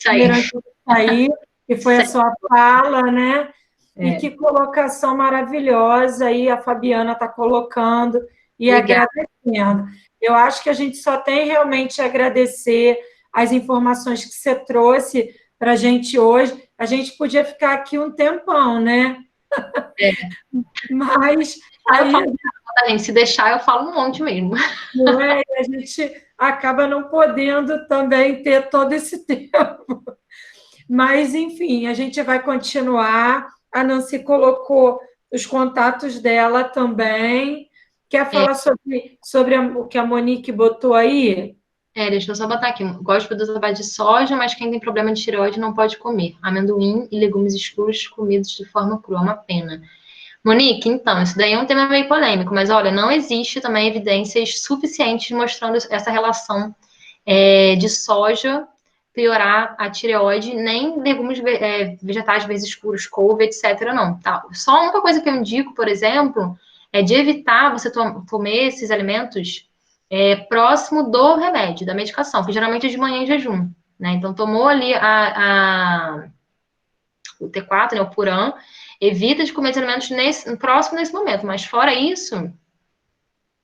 [SPEAKER 1] aí, que foi a sua fala, né? E que colocação maravilhosa aí a Fabiana está colocando e agradecendo. Eu acho que a gente só tem realmente a agradecer as informações que você trouxe para a gente hoje. A gente podia ficar aqui um tempão, né? Mas
[SPEAKER 2] aí, se deixar, eu falo um monte mesmo.
[SPEAKER 1] Não é? A gente acaba não podendo também ter todo esse tempo. Mas, enfim, a gente vai continuar. A Nancy colocou os contatos dela também. Quer falar sobre o que a Monique botou aí?
[SPEAKER 2] Deixa eu só botar aqui. Gosto de produtos à base de soja, mas quem tem problema de tireoide não pode comer. Amendoim e legumes escuros comidos de forma crua. É uma pena. Monique, então, isso daí é um tema meio polêmico, mas olha, não existe também evidências suficientes mostrando essa relação de soja piorar a tireoide, nem legumes vegetais vezes escuros, couve, etc. Não, tá? Só a única coisa que eu indico, por exemplo, é de evitar você comer esses alimentos próximo do remédio, da medicação, que geralmente é de manhã em jejum, né? Então, tomou ali o T4, né, o Puran, evita de comer alimentos próximo nesse momento, mas fora isso,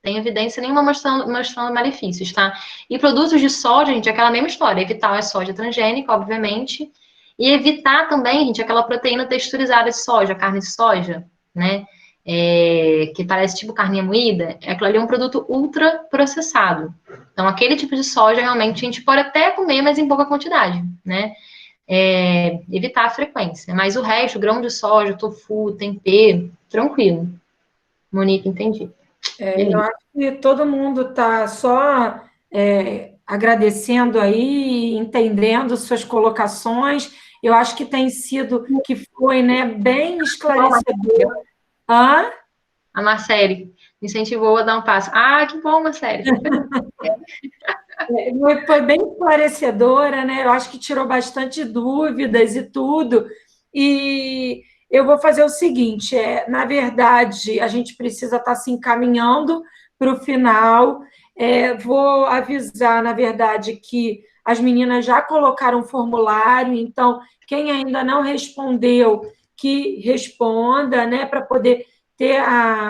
[SPEAKER 2] tem evidência nenhuma mostrando malefícios, tá? E produtos de soja, gente, é aquela mesma história, evitar a soja transgênica, obviamente, e evitar também, gente, aquela proteína texturizada de soja, carne de soja, né? Que parece tipo carninha moída, aquilo ali é um produto ultra processado. Então, aquele tipo de soja, realmente, a gente pode até comer, mas em pouca quantidade, né? Evitar a frequência. Mas o resto, grão de soja, tofu, tempê, tranquilo. Monique, entendi.
[SPEAKER 1] Eu acho que todo mundo está só agradecendo aí, entendendo suas colocações. Eu acho que tem sido, que foi, né, bem esclarecedor.
[SPEAKER 2] A Marcele incentivou a dar um passo. Ah, que bom, Marcele.
[SPEAKER 1] Foi bem esclarecedora, né? Eu acho que tirou bastante dúvidas e tudo. E eu vou fazer o seguinte: na verdade, a gente precisa estar se encaminhando para o final. Vou avisar, na verdade, que as meninas já colocaram um formulário, então, quem ainda não respondeu, que responda, né, para poder ter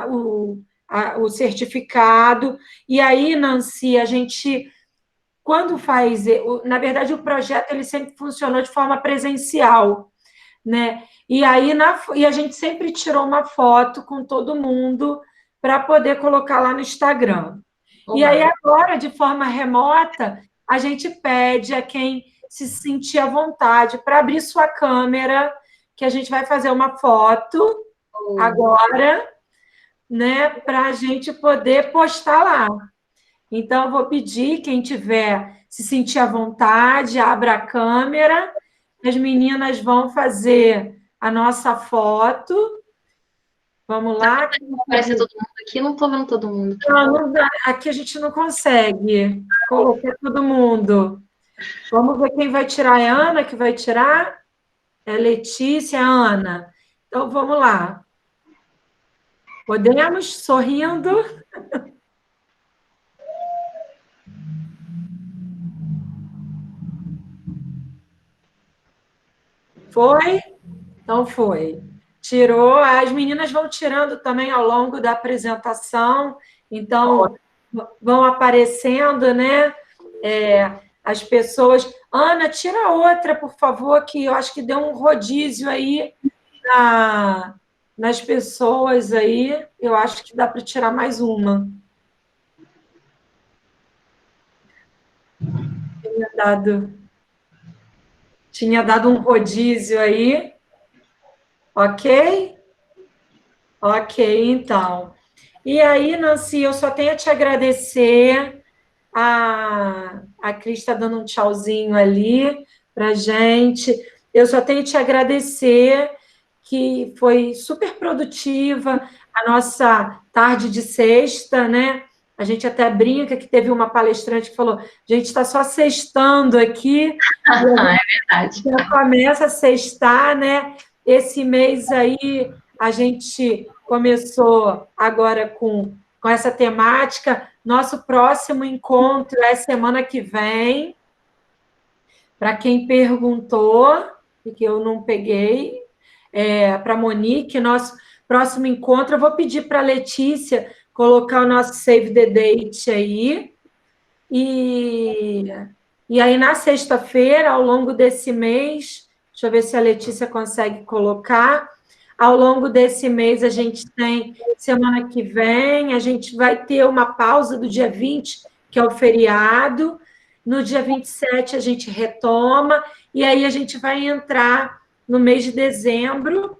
[SPEAKER 1] o certificado. E aí, Nancy, a gente, quando faz, na verdade, o projeto ele sempre funcionou de forma presencial, né? E aí e a gente sempre tirou uma foto com todo mundo para poder colocar lá no Instagram. E aí,
[SPEAKER 2] Oba.
[SPEAKER 1] agora, de forma remota, a gente pede a quem se sentir à vontade para abrir sua câmera, que a gente vai fazer uma foto agora, né, para a gente poder postar lá. Então, eu vou pedir, quem tiver se sentir à vontade, abra a câmera, as meninas vão fazer a nossa foto. Vamos lá.
[SPEAKER 2] Vai aparecer todo mundo aqui, não estou vendo todo mundo.
[SPEAKER 1] Não dá. Aqui a gente não consegue colocar todo mundo. Vamos ver quem vai tirar. É a Ana que vai tirar? É a Letícia, a Ana. Então, vamos lá. Podemos? Sorrindo. Foi? Então, foi. Tirou. As meninas vão tirando também ao longo da apresentação. Então, vão aparecendo, né? As pessoas. Ana, tira outra, por favor, que eu acho que deu um rodízio aí nas pessoas aí. Eu acho que dá para tirar mais uma. Tinha dado um rodízio aí. Ok? Ok, então. E aí, Nancy, eu só tenho a te agradecer. A Cris está dando um tchauzinho ali para gente. Eu só tenho que te agradecer, que foi super produtiva a nossa tarde de sexta, né? A gente até brinca que teve uma palestrante que falou: a gente está só sextando aqui.
[SPEAKER 2] É verdade.
[SPEAKER 1] Já começa a sextar, né? Esse mês aí a gente começou agora com essa temática. Nosso próximo encontro é semana que vem. Para quem perguntou, e que eu não peguei, para a Monique, nosso próximo encontro, eu vou pedir para a Letícia colocar o nosso Save the Date aí. E aí, na sexta-feira, ao longo desse mês, deixa eu ver se a Letícia consegue colocar. Ao longo desse mês, a gente tem, semana que vem, a gente vai ter uma pausa do dia 20, que é o feriado. No dia 27, a gente retoma. E aí, a gente vai entrar no mês de dezembro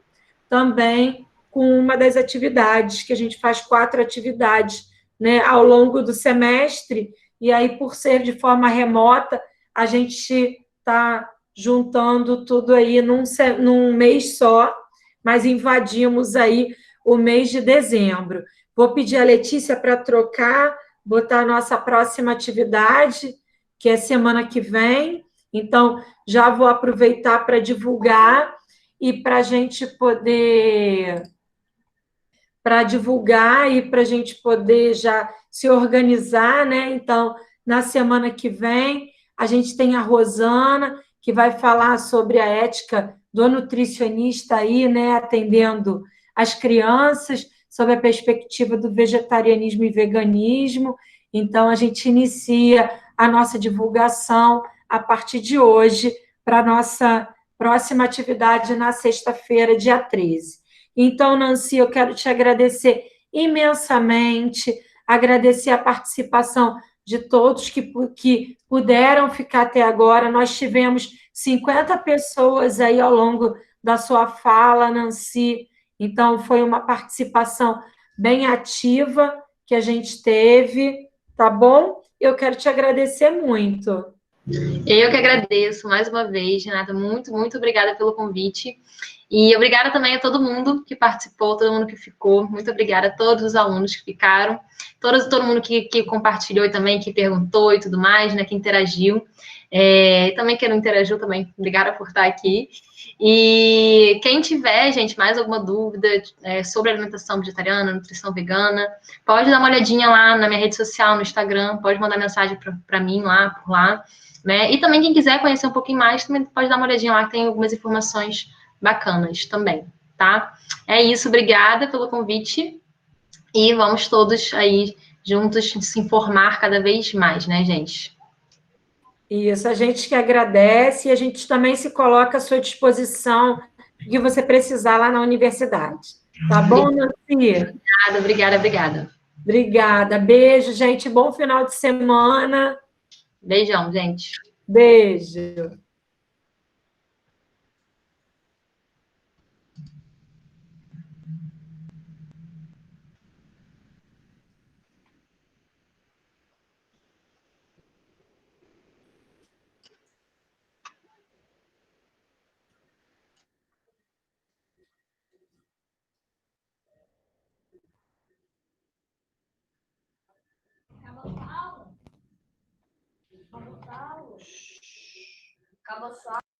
[SPEAKER 1] também com uma das atividades, que a gente faz 4 atividades, né, ao longo do semestre. E aí, por ser de forma remota, a gente está juntando tudo aí num mês só, mas invadimos aí o mês de dezembro. Vou pedir a Letícia para trocar, botar a nossa próxima atividade, que é semana que vem. Então, já vou aproveitar para divulgar e para a gente poder e para a gente poder já se organizar, né? Então, na semana que vem, a gente tem a Rosana, que vai falar sobre a ética do nutricionista aí, né? Atendendo as crianças, sobre a perspectiva do vegetarianismo e veganismo. Então, a gente inicia a nossa divulgação a partir de hoje para a nossa próxima atividade na sexta-feira, dia 13. Então, Nancy, eu quero te agradecer imensamente, agradecer a participação de todos que puderam ficar até agora. Nós tivemos 50 pessoas aí ao longo da sua fala, Nancy. Então, foi uma participação bem ativa que a gente teve, tá bom? Eu quero te agradecer muito.
[SPEAKER 2] Eu que agradeço mais uma vez, Renata. Muito, muito obrigada pelo convite. E obrigada também a todo mundo que participou, todo mundo que ficou. Muito obrigada a todos os alunos que ficaram, todo mundo que compartilhou e também, que perguntou e tudo mais, né, que interagiu. Também quem não interagiu também, obrigada por estar aqui. E quem tiver, gente, mais alguma dúvida sobre alimentação vegetariana, nutrição vegana, pode dar uma olhadinha lá na minha rede social, no Instagram, pode mandar mensagem para mim lá, por lá, né? E também quem quiser conhecer um pouquinho mais, também pode dar uma olhadinha lá, que tem algumas informações bacanas também, tá? É isso, obrigada pelo convite e vamos todos aí juntos se informar cada vez mais, né, gente?
[SPEAKER 1] Isso, a gente que agradece e a gente também se coloca à sua disposição o que você precisar lá na universidade. Tá bom, Nancy?
[SPEAKER 2] Obrigada.
[SPEAKER 1] Obrigada. Beijo, gente. Bom final de semana.
[SPEAKER 2] Beijão, gente.
[SPEAKER 1] Beijo. Acabou só.